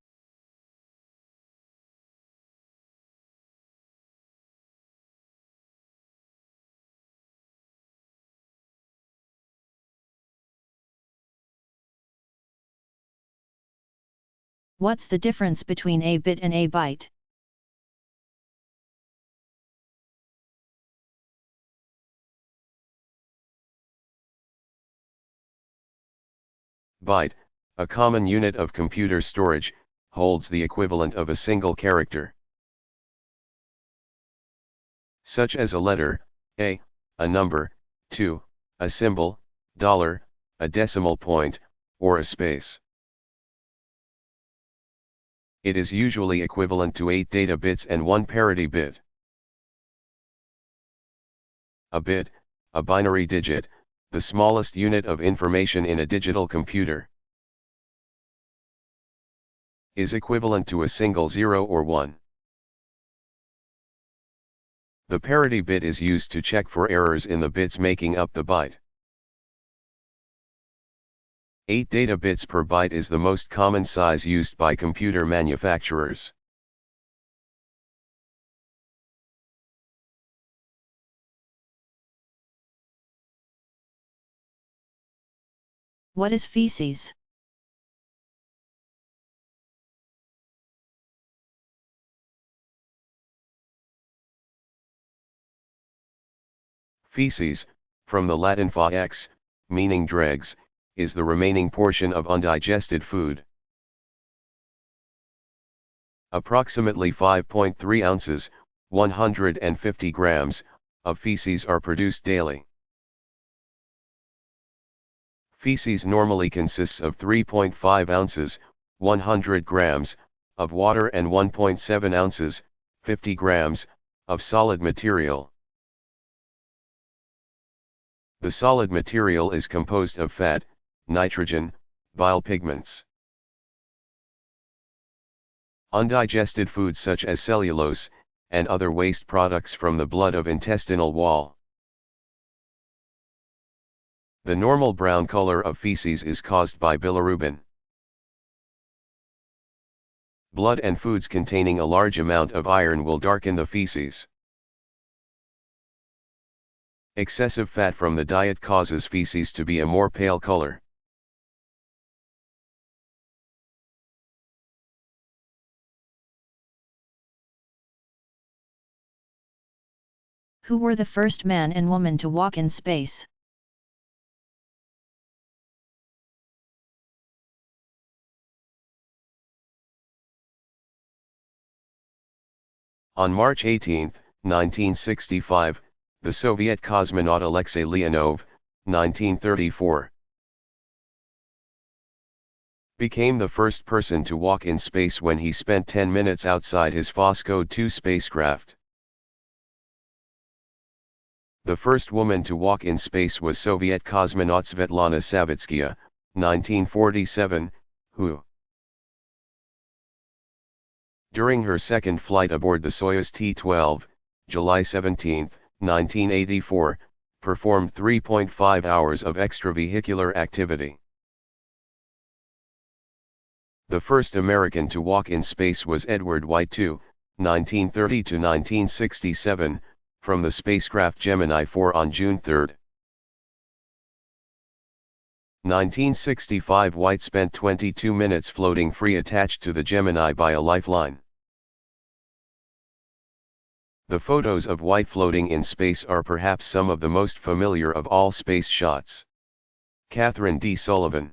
What's the difference between a bit and a byte? Byte, a common unit of computer storage, holds the equivalent of a single character, such as a letter, a number, 2, a symbol, $, a decimal point, or a space. It is usually equivalent to 8 data bits and 1 parity bit. A bit, a binary digit, the smallest unit of information in a digital computer, is equivalent to a single 0 or 1. The parity bit is used to check for errors in the bits making up the byte. 8 data bits per byte is the most common size used by computer manufacturers. What is feces? Feces, from the Latin fex, meaning dregs, is the remaining portion of undigested food. Approximately 5.3 ounces, 150 grams, of feces are produced daily. Feces normally consists of 3.5 ounces, 100 grams, of water and 1.7 ounces, 50 grams, of solid material. The solid material is composed of fat, nitrogen, bile pigments. Undigested foods such as cellulose, and other waste products from the blood of intestinal wall. The normal brown color of feces is caused by bilirubin. Blood and foods containing a large amount of iron will darken the feces. Excessive fat from the diet causes feces to be a more pale color. Who were the first man and woman to walk in space? On March 18, 1965, the Soviet cosmonaut Alexei Leonov, 1934, became the first person to walk in space when he spent 10 minutes outside his Voskhod 2 spacecraft. The first woman to walk in space was Soviet cosmonaut Svetlana Savitskaya, 1947, who, during her second flight aboard the Soyuz T-12, July 17, 1984, performed 3.5 hours of extravehicular activity. The first American to walk in space was Edward White II, 1930 to 1967, from the spacecraft Gemini 4 on June 3. 1965 White spent 22 minutes floating free attached to the Gemini by a lifeline. The photos of White floating in space are perhaps some of the most familiar of all space shots. Catherine D. Sullivan.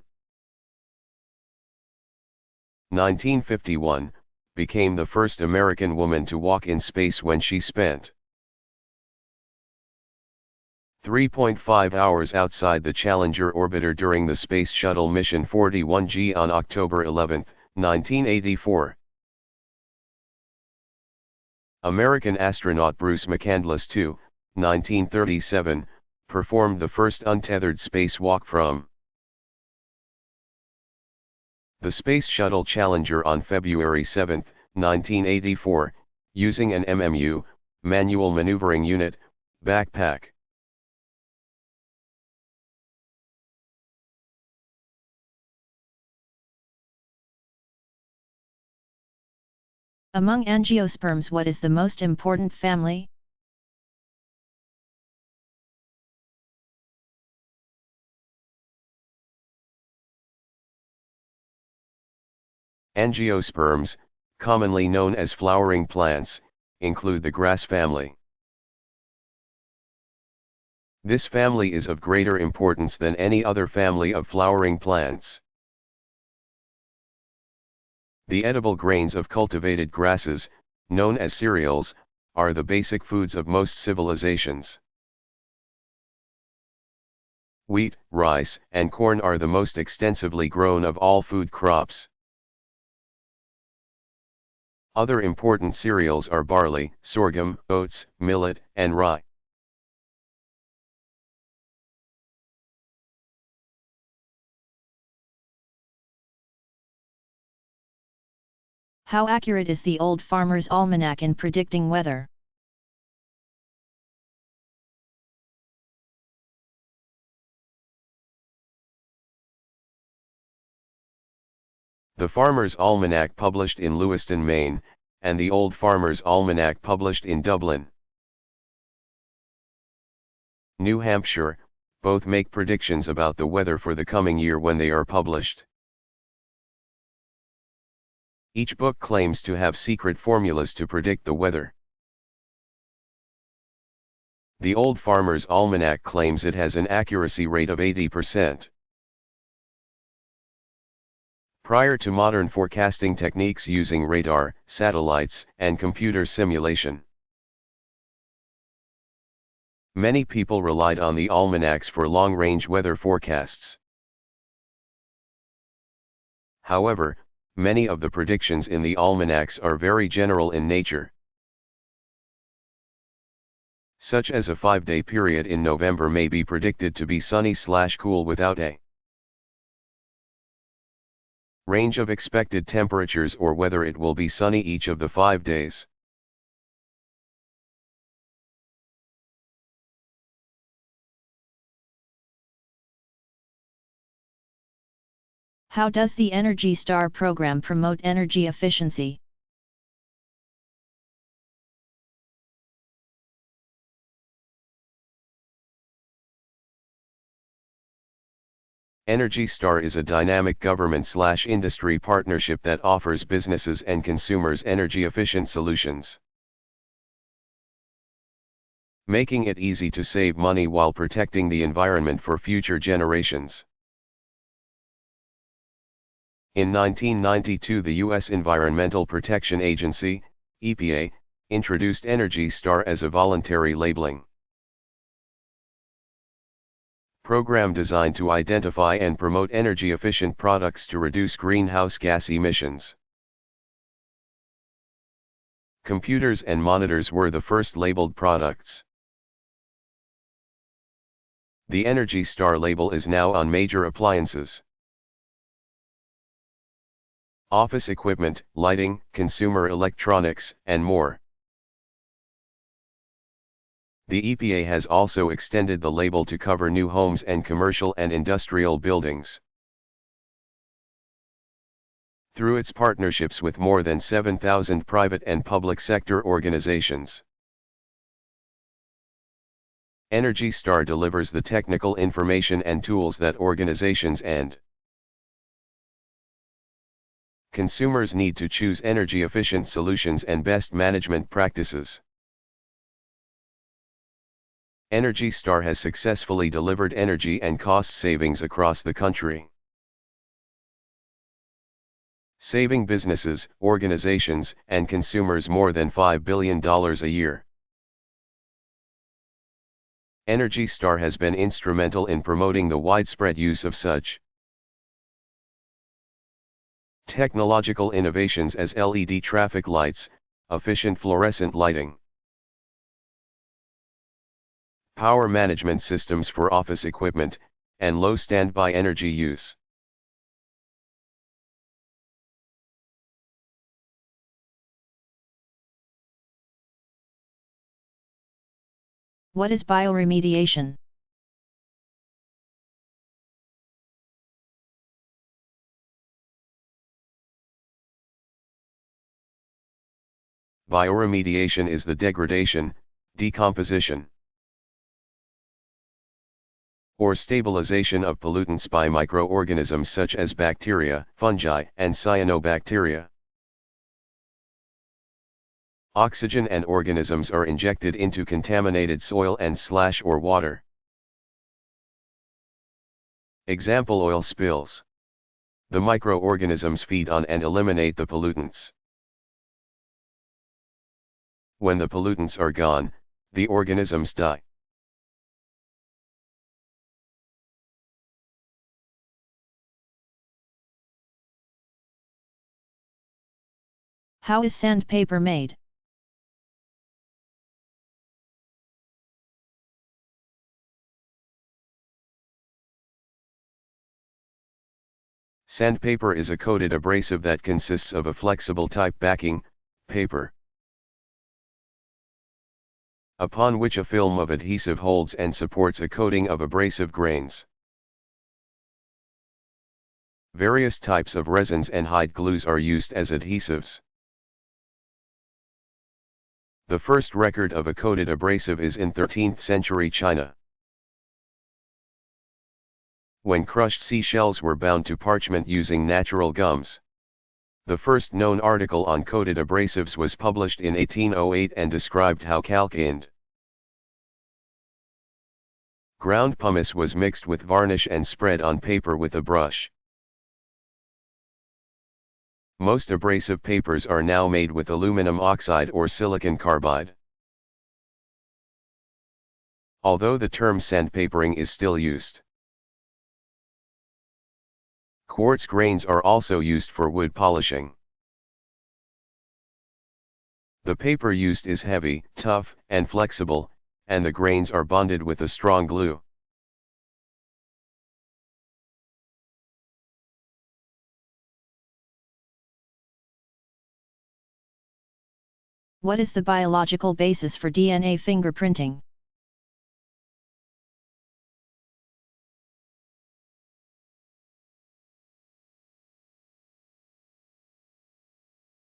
1951, became the first American woman to walk in space when she spent 3.5 hours outside the Challenger orbiter during the Space Shuttle Mission 41G on October 11, 1984. American astronaut Bruce McCandless II, 1937, performed the first untethered spacewalk from the Space Shuttle Challenger on February 7, 1984, using an MMU, Manual Maneuvering Unit, backpack. Among angiosperms, what is the most important family? Angiosperms, commonly known as flowering plants, include the grass family. This family is of greater importance than any other family of flowering plants. The edible grains of cultivated grasses, known as cereals, are the basic foods of most civilizations. Wheat, rice, and corn are the most extensively grown of all food crops. Other important cereals are barley, sorghum, oats, millet, and rye. How accurate is the Old Farmer's Almanac in predicting weather? The Farmer's Almanac published in Lewiston, Maine, and the Old Farmer's Almanac published in Dublin, New Hampshire, both make predictions about the weather for the coming year when they are published. Each book claims to have secret formulas to predict the weather. The Old Farmer's Almanac claims it has an accuracy rate of 80%. Prior to modern forecasting techniques using radar, satellites, and computer simulation, many people relied on the almanacs for long-range weather forecasts. However, many of the predictions in the almanacs are very general in nature, such as a 5-day period in November may be predicted to be sunny/cool without a range of expected temperatures or whether it will be sunny each of the 5 days. How does the Energy Star program promote energy efficiency? Energy Star is a dynamic government/industry partnership that offers businesses and consumers energy-efficient solutions, making it easy to save money while protecting the environment for future generations. In 1992, the U.S. Environmental Protection Agency, EPA, introduced Energy Star as a voluntary labeling program designed to identify and promote energy-efficient products to reduce greenhouse gas emissions. Computers and monitors were the first labeled products. The Energy Star label is now on major appliances, office equipment, lighting, consumer electronics, and more. The EPA has also extended the label to cover new homes and commercial and industrial buildings. through its partnerships with more than 7,000 private and public sector organizations. Energy Star delivers the technical information and tools that organizations and consumers need to choose energy-efficient solutions and best management practices. Energy Star has successfully delivered energy and cost savings across the country, saving businesses, organizations, and consumers more than $5 billion a year. Energy Star has been instrumental in promoting the widespread use of such technological innovations as LED traffic lights, efficient fluorescent lighting, power management systems for office equipment, and low standby energy use. What is bioremediation? Bioremediation is the degradation, decomposition, or stabilization of pollutants by microorganisms such as bacteria, fungi, and cyanobacteria. Oxygen and organisms are injected into contaminated soil and/or water. Example: oil spills. The microorganisms feed on and eliminate the pollutants. When the pollutants are gone, the organisms die. How is sandpaper made? Sandpaper is a coated abrasive that consists of a flexible type backing, paper, upon which a film of adhesive holds and supports a coating of abrasive grains. Various types of resins and hide glues are used as adhesives. The first record of a coated abrasive is in 13th century China, when crushed seashells were bound to parchment using natural gums. The first known article on coated abrasives was published in 1808 and described how calcined ground pumice was mixed with varnish and spread on paper with a brush. Most abrasive papers are now made with aluminum oxide or silicon carbide. Although the term sandpapering is still used, quartz grains are also used for wood polishing. The paper used is heavy, tough, and flexible, and the grains are bonded with a strong glue. What is the biological basis for DNA fingerprinting?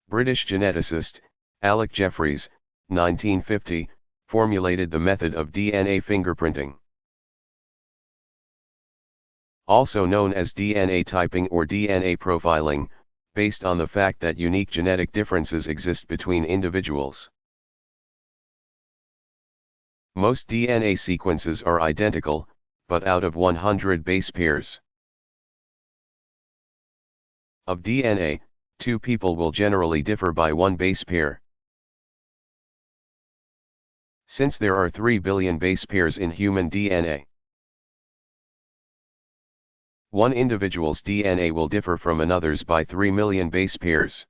British geneticist, Alec Jeffreys, 1950, formulated the method of DNA fingerprinting, also known as DNA typing or DNA profiling, based on the fact that unique genetic differences exist between individuals. Most DNA sequences are identical, but out of 100 base pairs of DNA, two people will generally differ by one base pair. Since there are 3 billion base pairs in human DNA, one individual's DNA will differ from another's by 3 million base pairs.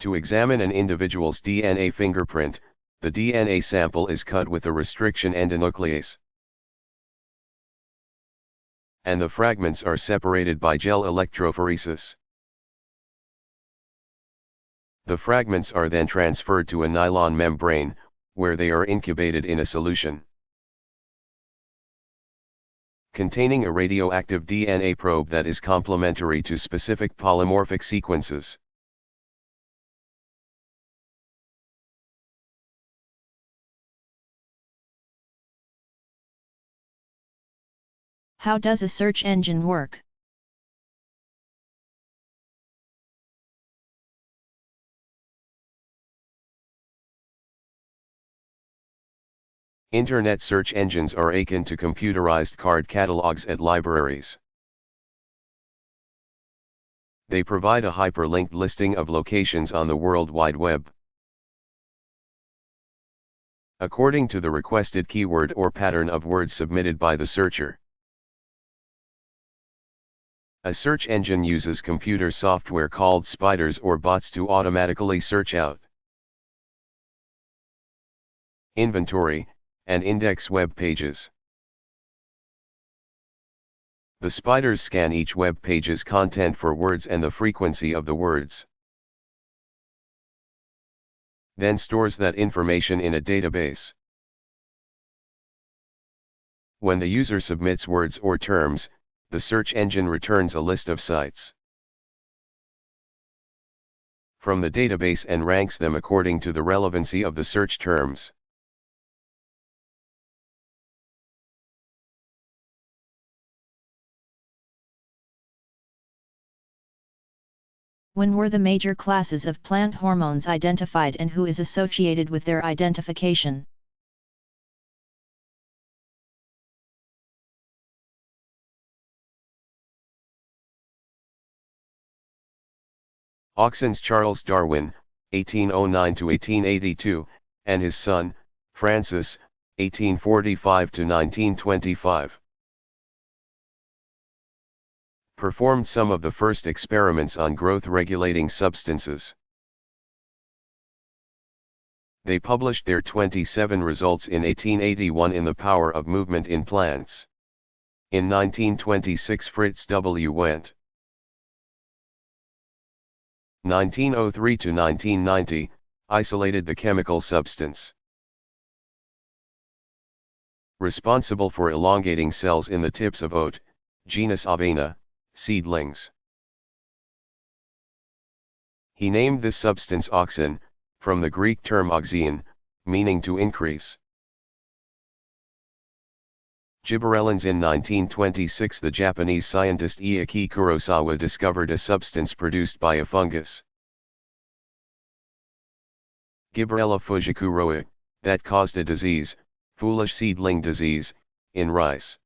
To examine an individual's DNA fingerprint, the DNA sample is cut with a restriction endonuclease, and the fragments are separated by gel electrophoresis. The fragments are then transferred to a nylon membrane, where they are incubated in a solution. containing a radioactive DNA probe that is complementary to specific polymorphic sequences. How does a search engine work? Internet search engines are akin to computerized card catalogs at libraries. They provide a hyperlinked listing of locations on the World Wide Web. According to the requested keyword or pattern of words submitted by the searcher. A search engine uses computer software called spiders or bots to automatically search out, inventory, and index web pages. The spiders scan each web page's content for words and the frequency of the words, then stores that information in a database. When the user submits words or terms, the search engine returns a list of sites from the database and ranks them according to the relevancy of the search terms. When were the major classes of plant hormones identified and who is associated with their identification? Auxon's Charles Darwin, 1809 to 1882, and his son, Francis, 1845 to 1925. Performed some of the first experiments on growth-regulating substances. They published their 27 results in 1881 in The Power of Movement in Plants. In 1926 Fritz W. Wendt, 1903 to 1990, isolated the chemical substance responsible for elongating cells in the tips of oat, genus Avena, seedlings. He named this substance auxin, from the Greek term auxein, meaning to increase. Gibberellins. In 1926 the Japanese scientist Ieki Kurosawa discovered a substance produced by a fungus, Gibberella fujikuroa, that caused a disease, foolish seedling disease, in rice.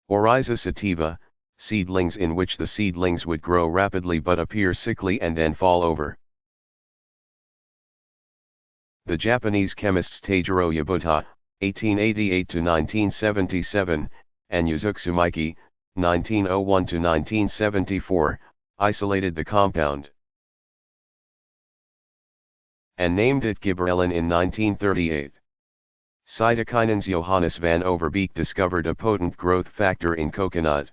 Oryza sativa, seedlings in which the seedlings would grow rapidly but appear sickly and then fall over. The Japanese chemists Teijiro Yabuta, 1888 to 1977, and Yuzuki Miki, 1901 to 1974, isolated the compound and named it gibberellin in 1938. Cytokinins. Johannes van Overbeek discovered a potent growth factor in coconut.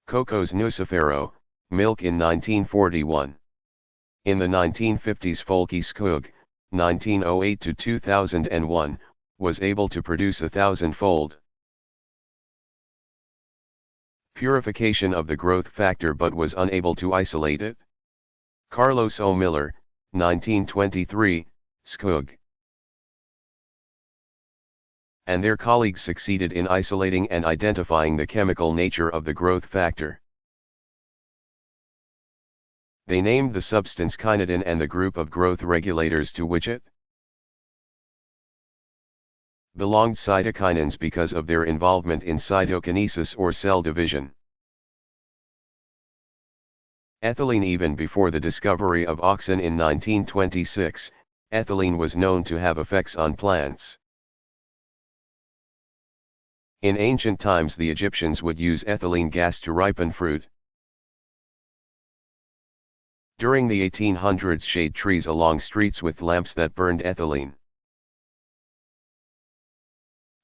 Cocos nucifero, milk in 1941. In the 1950s Folke Skog, 1908 to 2001, was able to produce 1,000-fold purification of the growth factor but was unable to isolate it. Carlos O. Miller, 1923, Skog, and their colleagues succeeded in isolating and identifying the chemical nature of the growth factor. They named the substance kinidin and the group of growth regulators to which it belonged cytokinins because of their involvement in cytokinesis or cell division. Ethylene. Even before the discovery of auxin in 1926, ethylene was known to have effects on plants. In ancient times the Egyptians would use ethylene gas to ripen fruit. During the 1800s shade trees along streets with lamps that burned ethylene.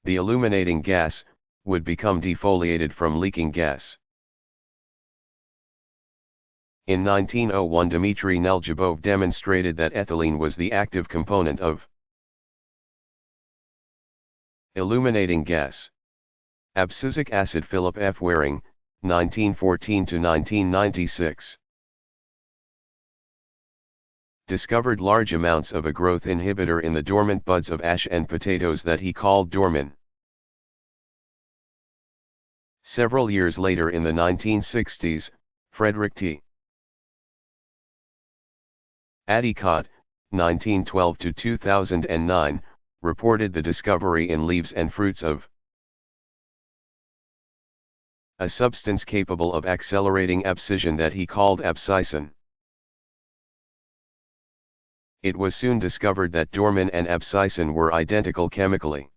The illuminating gas would become defoliated from leaking gas. In 1901 Dmitry Neljibov demonstrated that ethylene was the active component of Illuminating gas. Abscisic acid. Philip F. Waring, 1914 to 1996. Discovered large amounts of a growth inhibitor in the dormant buds of ash and potatoes that he called dormin. Several years later in the 1960s, Frederick T. Adicott, 1912 to 2009, reported the discovery in leaves and fruits of a substance capable of accelerating abscission that he called abscison. It was soon discovered that dormin and abscison were identical chemically.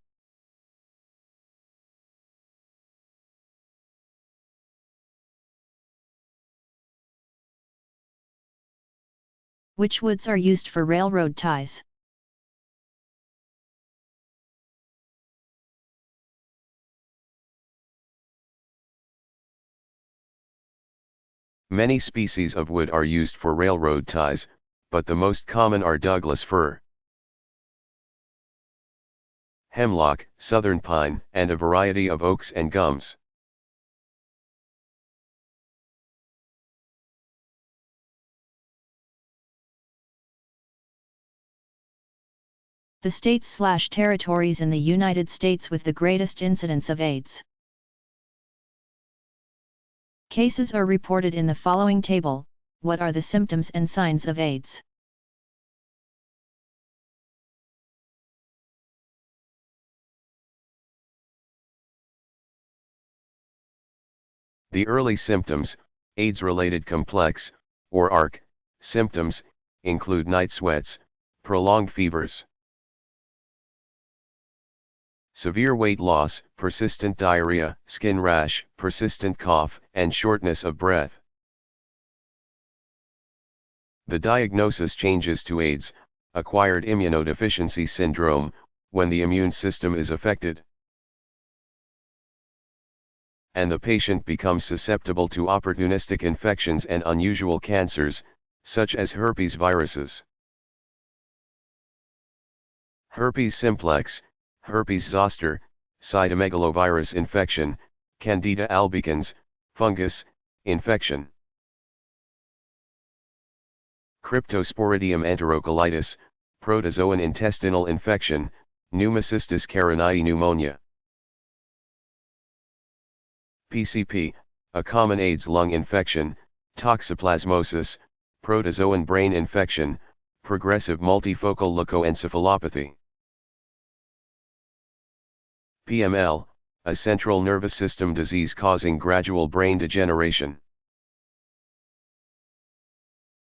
Which woods are used for railroad ties? Many species of wood are used for railroad ties, but the most common are Douglas fir, hemlock, southern pine, and a variety of oaks and gums. The states/territories in the United States with the greatest incidence of AIDS. Cases are reported in the following table. What are the symptoms and signs of AIDS? The early symptoms, AIDS-related complex, or ARC, symptoms, include night sweats, prolonged fevers, severe weight loss, persistent diarrhea, skin rash, persistent cough, and shortness of breath. The diagnosis changes to AIDS, acquired immunodeficiency syndrome, when the immune system is affected, and the patient becomes susceptible to opportunistic infections and unusual cancers, such as herpes viruses. Herpes simplex, herpes zoster, cytomegalovirus infection, Candida albicans, fungus, infection. Cryptosporidium enterocolitis, protozoan intestinal infection, Pneumocystis carinii pneumonia. PCP, a common AIDS lung infection, toxoplasmosis, protozoan brain infection, progressive multifocal leukoencephalopathy. PML, a central nervous system disease causing gradual brain degeneration.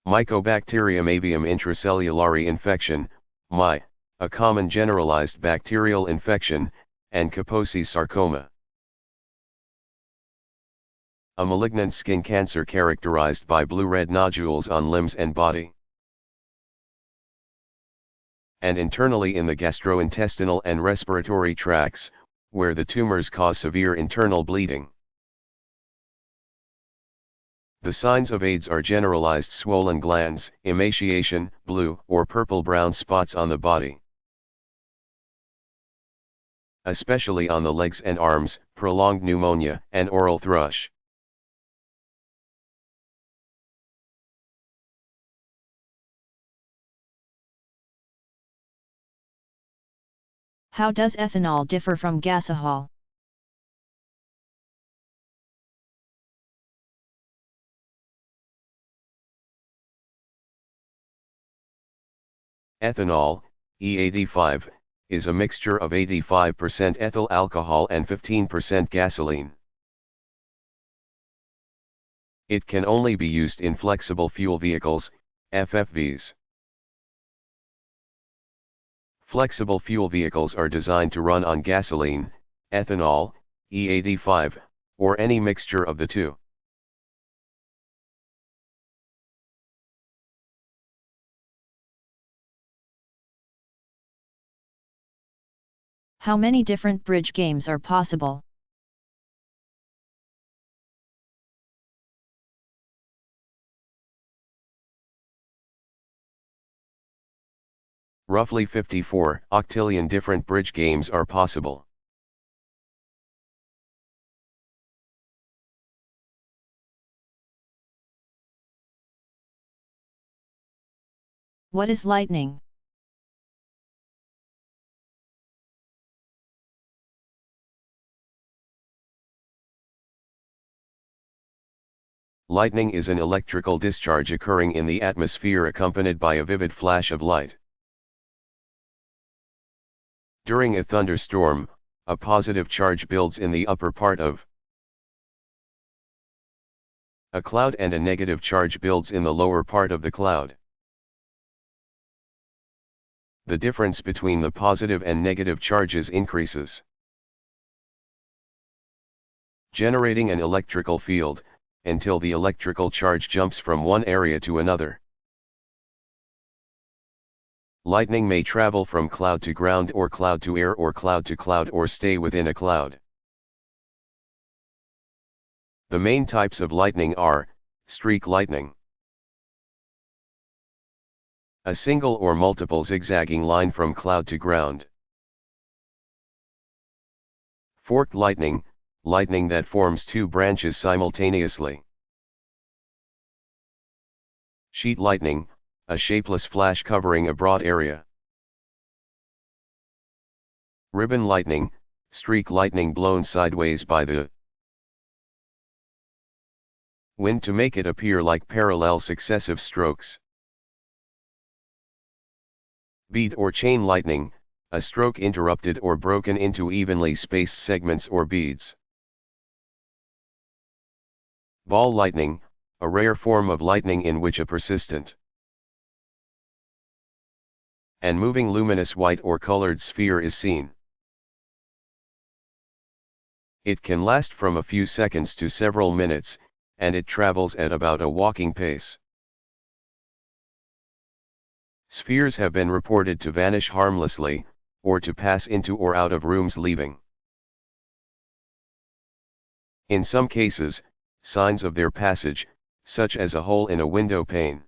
Mycobacterium avium intracellulare infection, MI, a common generalized bacterial infection, and Kaposi's sarcoma. A malignant skin cancer characterized by blue-red nodules on limbs and body, and internally in the gastrointestinal and respiratory tracts, where the tumors cause severe internal bleeding. The signs of AIDS are generalized swollen glands, emaciation, blue or purple-brown spots on the body, especially on the legs and arms, prolonged pneumonia, and oral thrush. How does ethanol differ from gasohol? Ethanol, E85, is a mixture of 85% ethyl alcohol and 15% gasoline. It can only be used in flexible fuel vehicles, FFVs. Flexible fuel vehicles are designed to run on gasoline, ethanol, E85, or any mixture of the two. How many different bridge games are possible? Roughly 54 octillion different bridge games are possible. What is lightning? Lightning is an electrical discharge occurring in the atmosphere accompanied by a vivid flash of light. During a thunderstorm, a positive charge builds in the upper part of a cloud and a negative charge builds in the lower part of the cloud. The difference between the positive and negative charges increases, generating an electrical field, until the electrical charge jumps from one area to another. Lightning may travel from cloud to ground or cloud to air or cloud to cloud or stay within a cloud. The main types of lightning are, streak lightning, a single or multiple zigzagging line from cloud to ground. Forked lightning, lightning that forms two branches simultaneously. Sheet lightning, a shapeless flash covering a broad area. Ribbon lightning, streak lightning blown sideways by the wind to make it appear like parallel successive strokes. Bead or chain lightning, a stroke interrupted or broken into evenly spaced segments or beads. Ball lightning, a rare form of lightning in which a persistent and moving luminous white or colored sphere is seen. It can last from a few seconds to several minutes, and it travels at about a walking pace. Spheres have been reported to vanish harmlessly, or to pass into or out of rooms leaving. In some cases, signs of their passage, such as a hole in a window pane.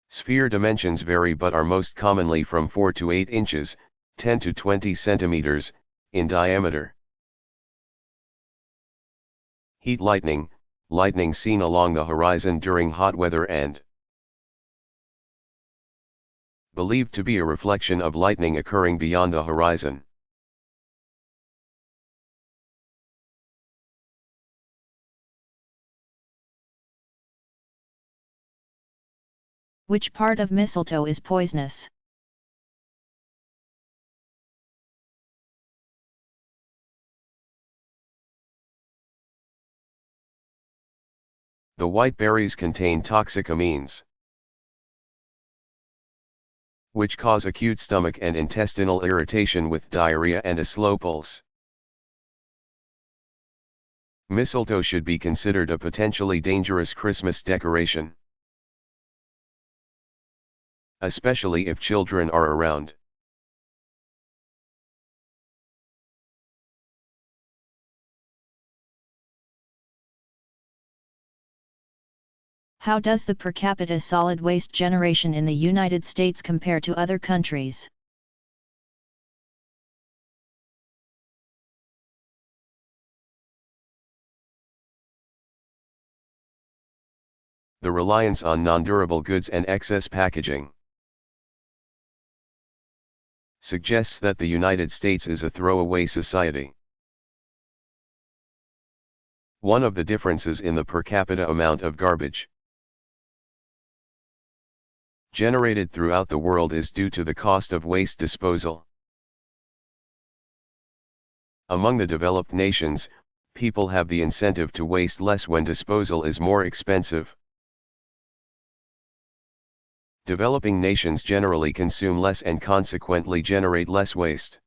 Sphere dimensions vary but are most commonly from 4 to 8 inches, 10 to 20 centimeters, in diameter. Heat lightning, lightning seen along the horizon during hot weather and believed to be a reflection of lightning occurring beyond the horizon. Which part of mistletoe is poisonous? The white berries contain toxic amines, which cause acute stomach and intestinal irritation with diarrhea and a slow pulse. Mistletoe should be considered a potentially dangerous Christmas decoration, especially if children are around. How does the per capita solid waste generation in the United States compare to other countries? The reliance on non-durable goods and excess packaging suggests that the United States is a throwaway society. One of the differences in the per capita amount of garbage generated throughout the world is due to the cost of waste disposal. Among the developed nations, people have the incentive to waste less when disposal is more expensive. Developing nations generally consume less and consequently generate less waste.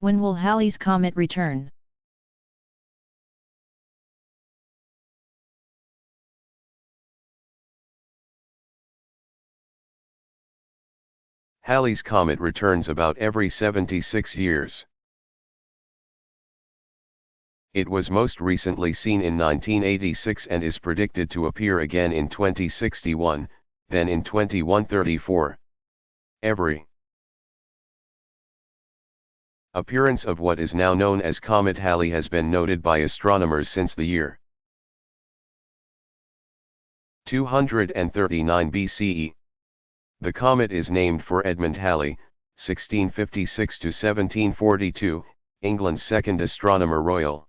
When will Halley's Comet return? Halley's Comet returns about every 76 years. It was most recently seen in 1986 and is predicted to appear again in 2061, then in 2134. Every Appearance of what is now known as Comet Halley has been noted by astronomers since the year 239 BCE. The comet is named for Edmund Halley, 1656 to 1742, England's second astronomer royal.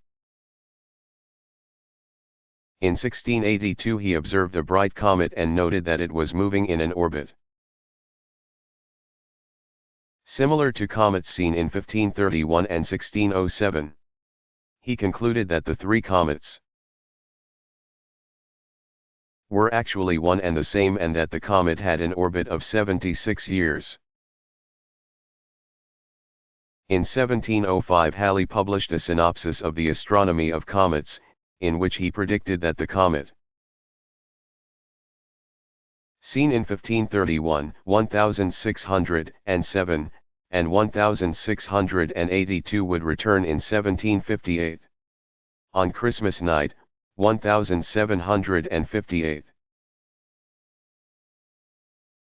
In 1682 he observed a bright comet and noted that it was moving in an orbit similar to comets seen in 1531 and 1607. He concluded that the three comets were actually one and the same and that the comet had an orbit of 76 years. In 1705 Halley published a synopsis of the astronomy of comets, in which he predicted that the comet seen in 1531, 1607, and 1682 would return in 1758. On Christmas night, 1758.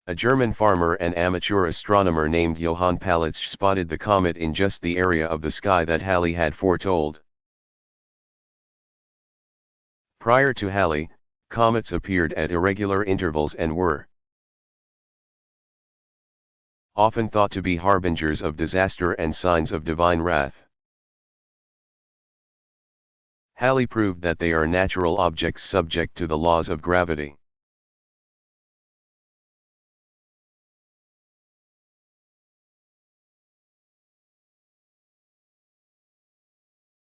A German farmer and amateur astronomer named Johann Palitzsch spotted the comet in just the area of the sky that Halley had foretold. Prior to Halley, comets appeared at irregular intervals and were often thought to be harbingers of disaster and signs of divine wrath. Halley proved that they are natural objects subject to the laws of gravity.